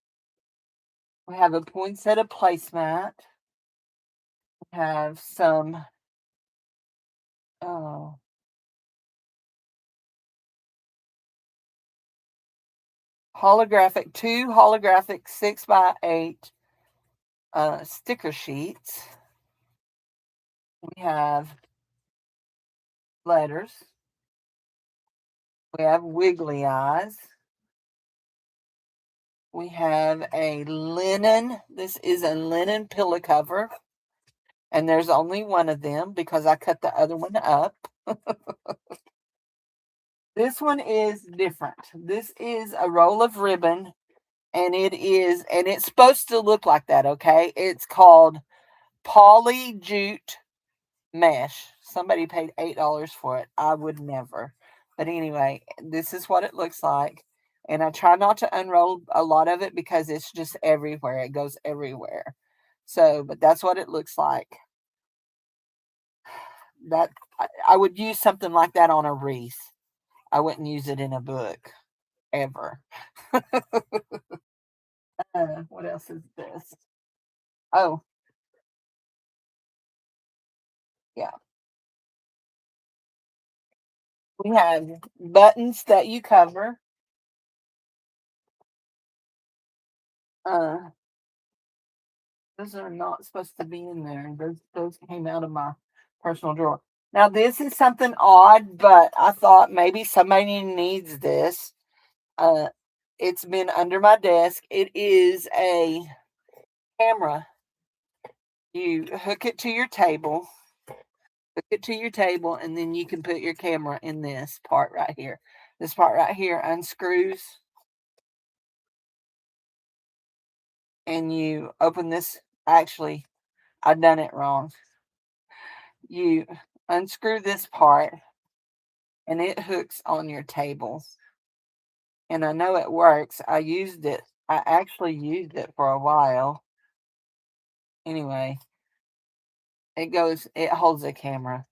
we have a poinsettia placemat. We have some oh two holographic 6x8 sticker sheets. We have letters. We have wiggly eyes. We have a linen. This is a linen pillow cover. And there's only one of them because I cut the other one up. This one is different. This is a roll of ribbon, and it's supposed to look like that, okay? It's called Poly Jute Mesh. Somebody paid $8 for it. I would never. But anyway, this is what it looks like. And I try not to unroll a lot of it because it's just everywhere. It goes everywhere. So, but that's what it looks like. That I would use something like that on a wreath. I wouldn't use it in a book ever. What else is this? Oh, yeah. We have buttons that you cover. Uh, those are not supposed to be in there. Those came out of my personal drawer. Now this is something odd, but I thought maybe somebody needs this. Uh, it's been under my desk. It is a camera. You hook it to your table. Hook it to your table, and then you can put your camera in this part right here. This part right here unscrews, and you open this. Actually, I've done it wrong. You unscrew this part, and it hooks on your table. And I know it works. I used it. I actually used it for a while. Anyway, it holds a camera.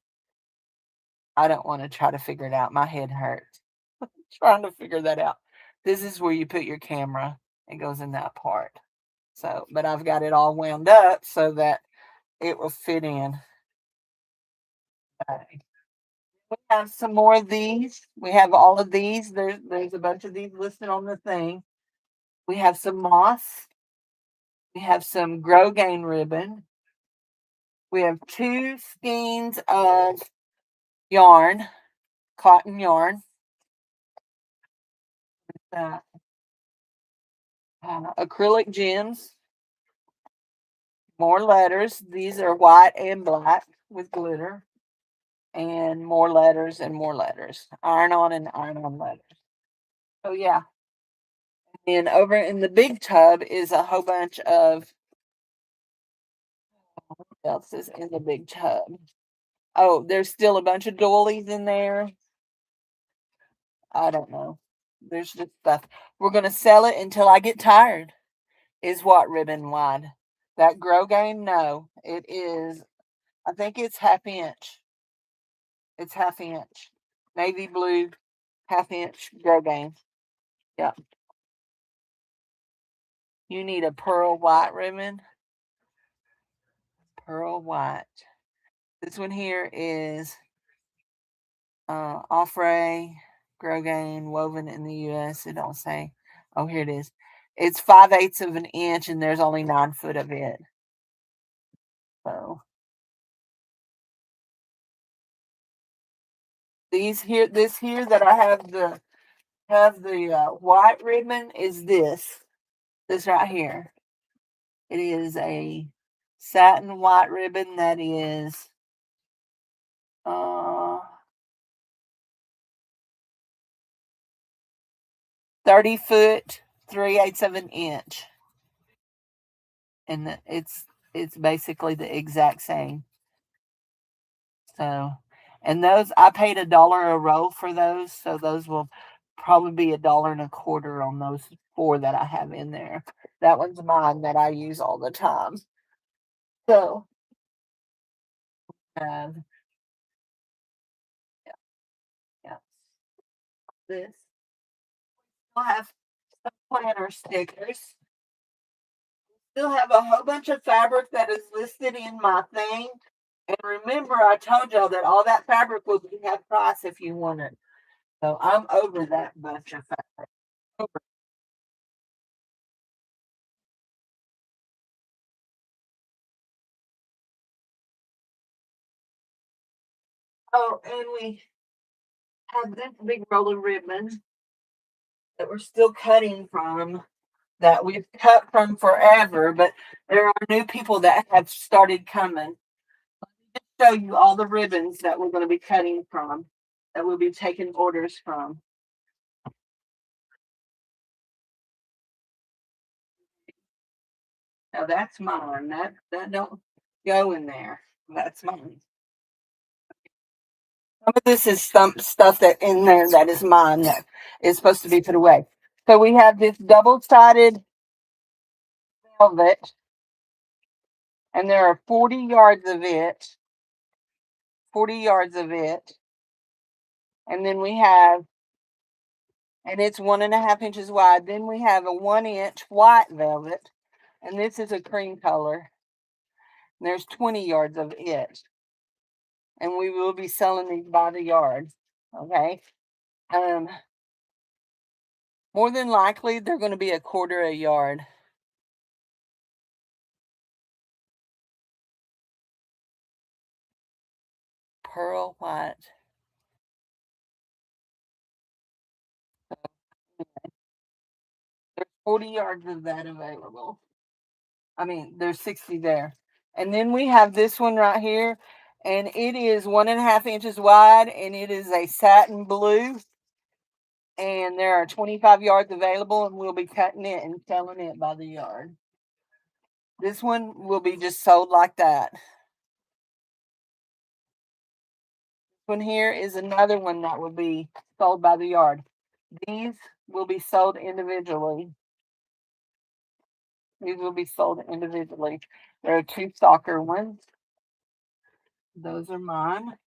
I don't want to try to figure it out. My head hurts trying to figure that out. This is where you put your camera. It goes in that part. So, but I've got it all wound up so that it will fit in. Okay. We have some more of these. We have all of these. There's a bunch of these listed on the thing. We have some moss. We have some grow gain ribbon. We have two skeins of yarn, cotton yarn. Uh, Acrylic gems. More letters. These are white and black with glitter. And more letters and more letters. Iron on and iron on letters. So yeah. And over in the big tub is a whole bunch of what else is in the big tub? Oh, there's still a bunch of doilies in there. I don't know. There's just stuff. We're gonna sell it until I get tired. Is what ribbon wide. That grow game? No, it is. I think it's half inch. It's half inch. navy blue 1/2 inch grow game. Yep. You need a pearl white ribbon. Pearl white. This one here is Offray Grosgain woven in the U.S. It don't say. Oh, here it is. It's 5/8 of an inch, and there's only 9 foot of it. So this here that I have the white ribbon is this right here. It is a satin white ribbon that is uh 30 foot, 3/8 of an inch, and it's basically the exact same. So, and those I paid $1 a roll for those, so those will probably be $1.25 on those 4 that I have in there. That one's mine that I use all the time. So, yeah, yeah, this. I'll have some planner stickers. Still have a whole bunch of fabric that is listed in my thing. And remember, I told y'all that all that fabric will be half price if you want it. So I'm over that bunch of fabric. Oh, and we have this big roll of ribbon that we're still cutting from, that we've cut from forever, but there are new people that have started coming. Show you all the ribbons that we're going to be cutting from, that we'll be taking orders from. Now that's mine. That don't go in there. That's mine. Some of this is some stuff that in there that is mine that is supposed to be put away. So we have this double-sided velvet, and there are 40 yards of it. 40 yards of it. And then we have, and it's 1.5 inches wide. Then we have a 1 inch white velvet, and this is a cream color. And there's 20 yards of it. And we will be selling these by the yard. Okay. Um, More than likely they're going to be $1/4 a yard. Pearl white. There's 40 yards of that available. I mean, there's 60 there. And then we have this one right here, and it is 1.5 inches wide, and it is a satin blue. And there are 25 yards available, and we'll be cutting it and selling it by the yard. This one will be just sold like that. This one here is another one that will be sold by the yard. These will be sold individually. These will be sold individually. There are 2 soccer ones. Those are mine.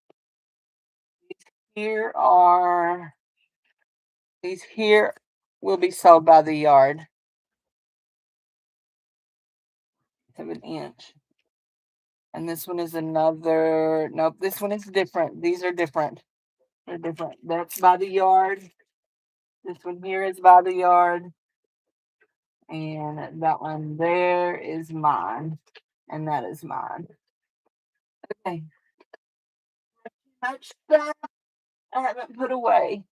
Here are These here will be sold by the yard. Of an inch. And this one is another. Nope, this one is different. These are different. They're different. That's by the yard. This one here is by the yard. And that one there is mine. And that is mine. Okay. Much stuff I haven't put away.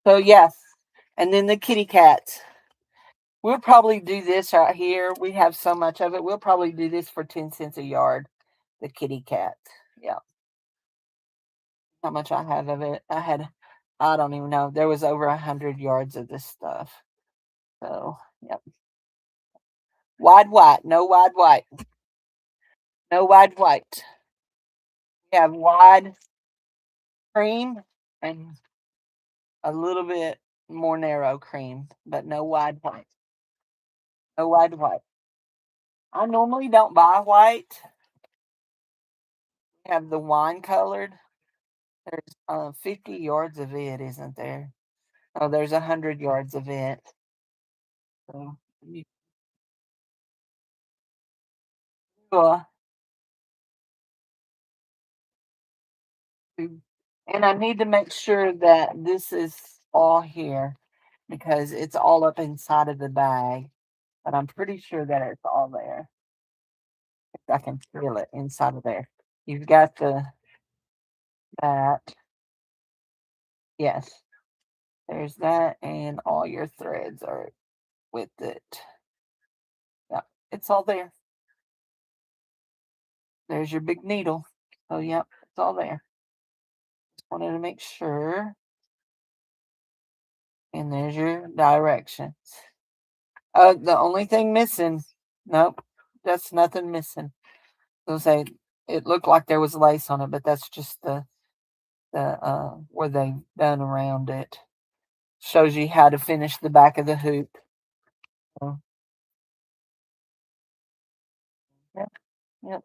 So yes. And then the kitty cats. We'll probably do this right here. We have so much of it. We'll probably do this for 10 cents a yard. The kitty cat. Yeah. How much I have of it. I don't even know. There was over 100 yards of this stuff. So, yep. Wide white. No wide white. No wide white. We have wide cream and a little bit more narrow cream, but no wide white. No wide white. I normally don't buy white. We have the wine colored. There's 50 yards of it, isn't there? Oh, there's 100 yards of it. So, cool. And I need to make sure that this is all here because it's all up inside of the bag. But I'm pretty sure that it's all there. I can feel it inside of there. You've got that. Yes. There's that, and all your threads are with it. Yeah, it's all there. There's your big needle. So, yep, it's all there. Just wanted to make sure. And there's your directions. The only thing missing, nope, that's nothing missing. They'll say it looked like there was lace on it, but that's just the where they done around it. Shows you how to finish the back of the hoop. So, yep, yep.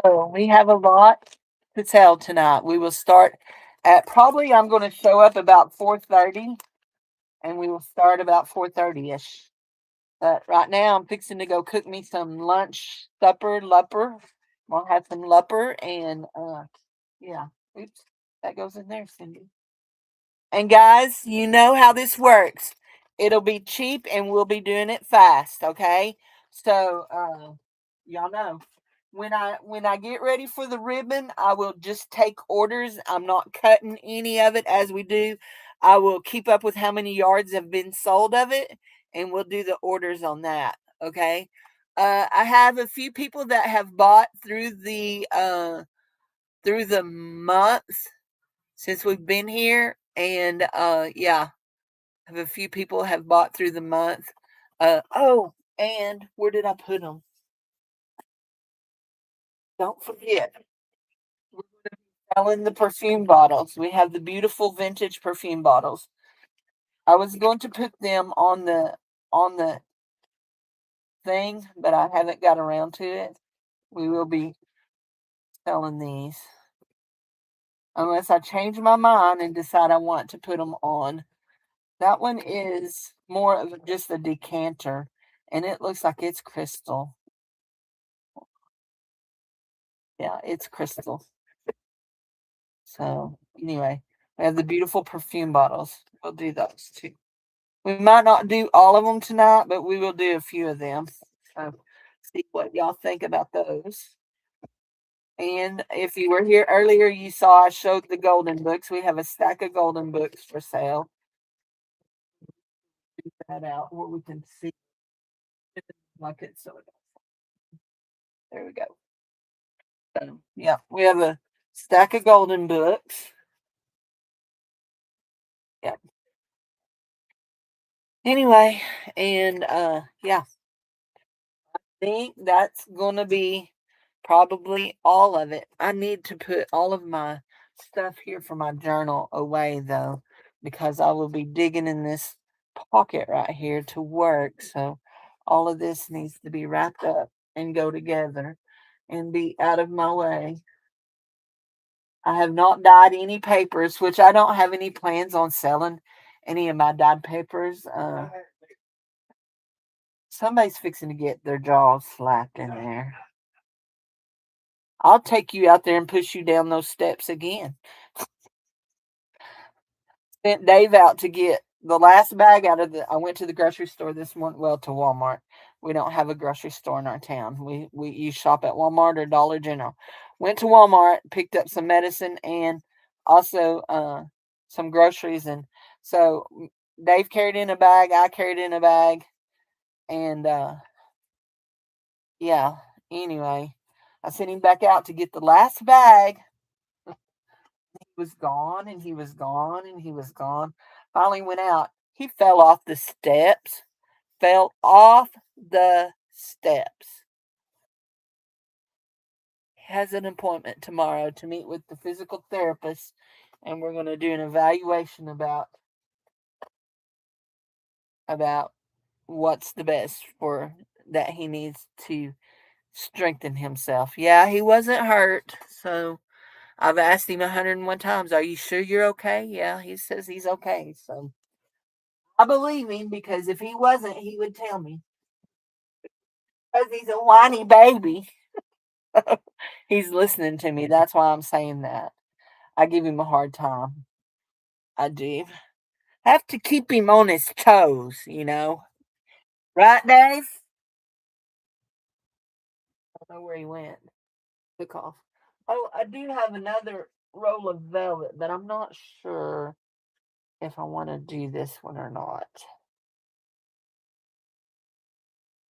So we have a lot to tell tonight. We will start at probably I'm going to show up about 4:30, and we will start about 4:30 ish. But right now I'm fixing to go cook me some lunch, supper, lupper. I'll have some lupper and yeah. Oops, that goes in there, Cindy. And guys, you know how this works. It'll be cheap and we'll be doing it fast, okay? So y'all know. When I get ready for the ribbon, I will just take orders. I'm not cutting any of it as we do. I will keep up with how many yards have been sold of it and we'll do the orders on that, okay? I have a few people that have bought through the month since we've been here and yeah, I have a few people have bought through the month. Oh, and where did I put them? Don't forget, we're selling the perfume bottles. We have the beautiful vintage perfume bottles. I was going to put them on the thing, but I haven't got around to it. We will be selling these unless I change my mind and decide I want to put them on. That one is more of just a decanter, and it looks like it's crystal. Yeah, it's crystal. So anyway, we have the beautiful perfume bottles. We'll do those too. We might not do all of them tonight, but we will do a few of them. So see what y'all think about those. And if you were here earlier, you saw I showed the golden books. We have a stack of golden books for sale. Check that out where we can see like it. So there we go. So yeah, we have a stack of golden books. Yeah. Anyway, and yeah, think that's gonna be probably all of it. I need to put all of my stuff here for my journal away though, because I will be digging in this pocket right here to work. So all of this needs to be wrapped up and go together and be out of my way. I have not dyed any papers, which I don't have any plans on selling any of my dyed papers. Somebody's fixing to get their jaws slapped in there. I'll take you out there and push you down those steps again. Sent Dave out to get the last bag out of the. I went to the grocery store this morning. Well, to Walmart. We don't have a grocery store in our town. We you shop at Walmart or Dollar General. Went to Walmart, picked up some medicine and also some groceries, and so Dave carried in a bag. I carried in a bag, and yeah. Anyway, I sent him back out to get the last bag. He was gone and he was gone and he was gone. Finally went out. He fell off the steps. Fell off the steps. Has an appointment tomorrow to meet with the physical therapist, and we're going to do an evaluation about what's the best for that he needs to strengthen himself. Yeah, he wasn't hurt, so I've asked him 101 times, "Are you sure you're okay?" Yeah, he says he's okay. So I believe him because if he wasn't, he would tell me. Because he's a whiny baby. He's listening to me. That's why I'm saying that. I give him a hard time. I do. Have to keep him on his toes. Right, Dave? I don't know where he went. Took off. Oh, I do have another roll of velvet, but I'm not sure if I want to do this one or not.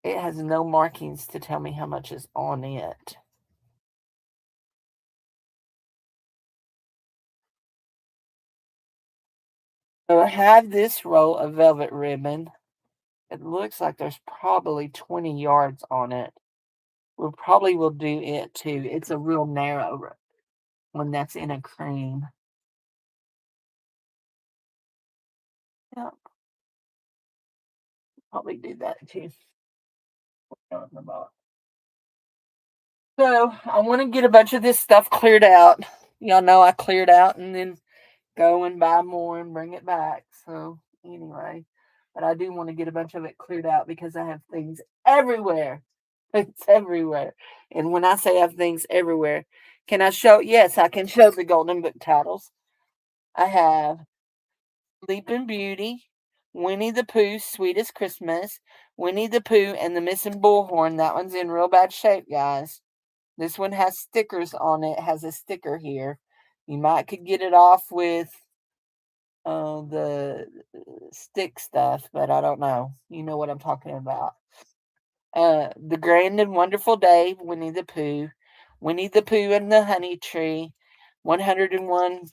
It has no markings to tell me how much is on it. So I have this roll of velvet ribbon. It looks like there's probably 20 yards on it. We probably will do it too. It's a real narrow one that's in a cream. Yeah, probably do that too. So I want to get a bunch of this stuff cleared out. Y'all know I cleared out and then go and buy more and bring it back. So anyway, but I do want to get a bunch of it cleared out because I have things everywhere. It's everywhere. And when I say I have things everywhere, can I show? Yes, I can show the Golden Book titles. I have Sleeping Beauty, Winnie the Pooh, Sweetest Christmas, Winnie the Pooh, and the Missing Bullhorn. That one's in real bad shape, guys. This one has stickers on it. It has a sticker here. You might could get it off with the stick stuff, but I don't know. You know what I'm talking about. The Grand and Wonderful Day, Winnie the Pooh, Winnie the Pooh and the Honey Tree, 101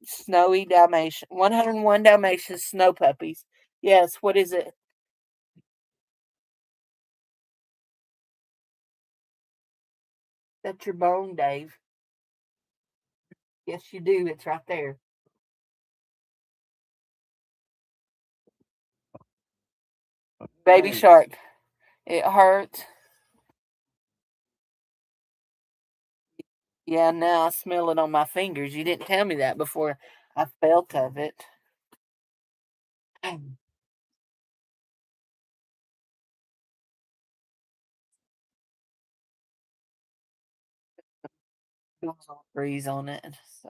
snowy Dalmatian, 101 Dalmatian snow puppies. Yes, what is it? That's your bone, Dave. Yes, you do. It's right there. Baby shark. It hurts. Yeah, now I smell it on my fingers. You didn't tell me that before I felt of it. Breeze on it. So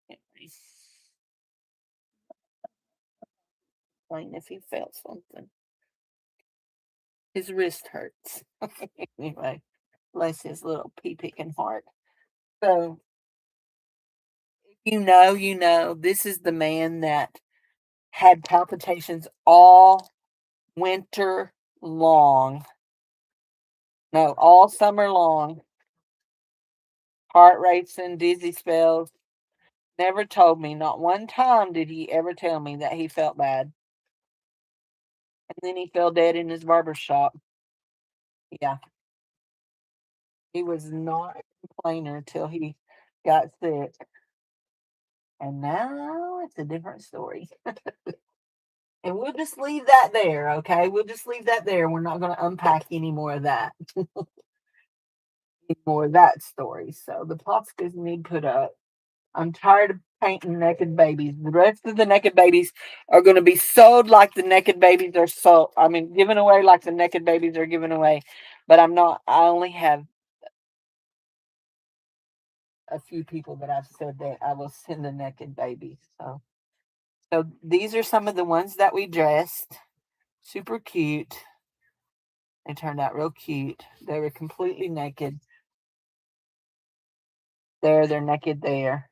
anyway, explain if he felt something. His wrist hurts. Anyway, bless his little pea picking heart. So this is the man that had palpitations all winter long. No, all summer long. Heart racing, dizzy spells. Never told me. Not one time did he ever tell me that he felt bad. And then he fell dead in his barber shop. Yeah. He was not a complainer till he got sick. And now it's a different story. And we'll just leave that there, okay? We'll just leave that there. We're not going to unpack any more of that. Any more of that story. So the Poscas need put up. I'm tired of painting naked babies. The rest of the naked babies are going to be sold like the naked babies are sold. I mean, given away like the naked babies are given away. But I'm not, I only have a few people that I've said that I will send the naked babies. So these are some of the ones that we dressed. Super cute. They turned out real cute. They were completely naked. There, they're naked there.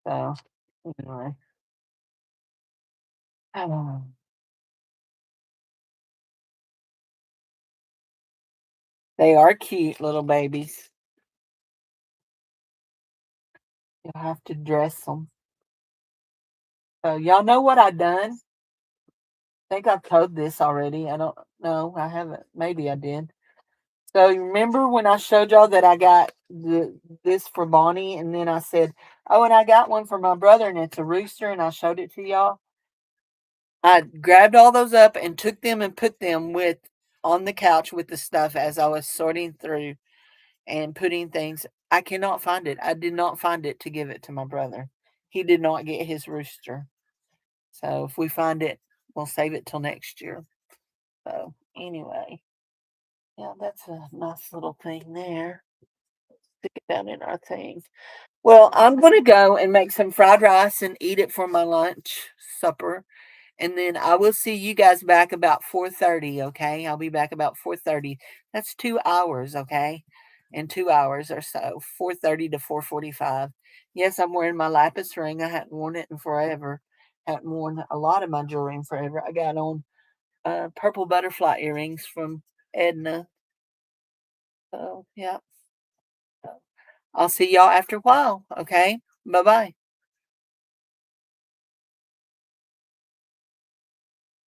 So anyway. Oh, they are cute little babies. You'll have to dress them. So y'all know what I done? I think I've told this already. I don't know. I haven't. Maybe I did. So you remember when I showed y'all that I got this for Bonnie, and then I said, "Oh, and I got one for my brother, and it's a rooster," and I showed it to y'all. I grabbed all those up and took them and put them with on the couch with the stuff as I was sorting through. and putting things. I cannot find it. I did not find it to give it to my brother. He did not get his rooster. So if we find it, we'll save it till next year. So anyway, yeah, that's a nice little thing there. Stick it down in our thing. Well, I'm going to go and make some fried rice and eat it for my lunch, supper. And then I will see you guys back about 4:30, okay? I'll be back about 4:30. That's 2 hours, okay? In 2 hours or so, 4:30 to 4:45. Yes, I'm wearing my lapis ring. I hadn't worn it in forever. Hadn't worn a lot of my jewelry in forever. I got on purple butterfly earrings from Edna. So, yeah. So, I'll see y'all after a while, okay? Bye-bye.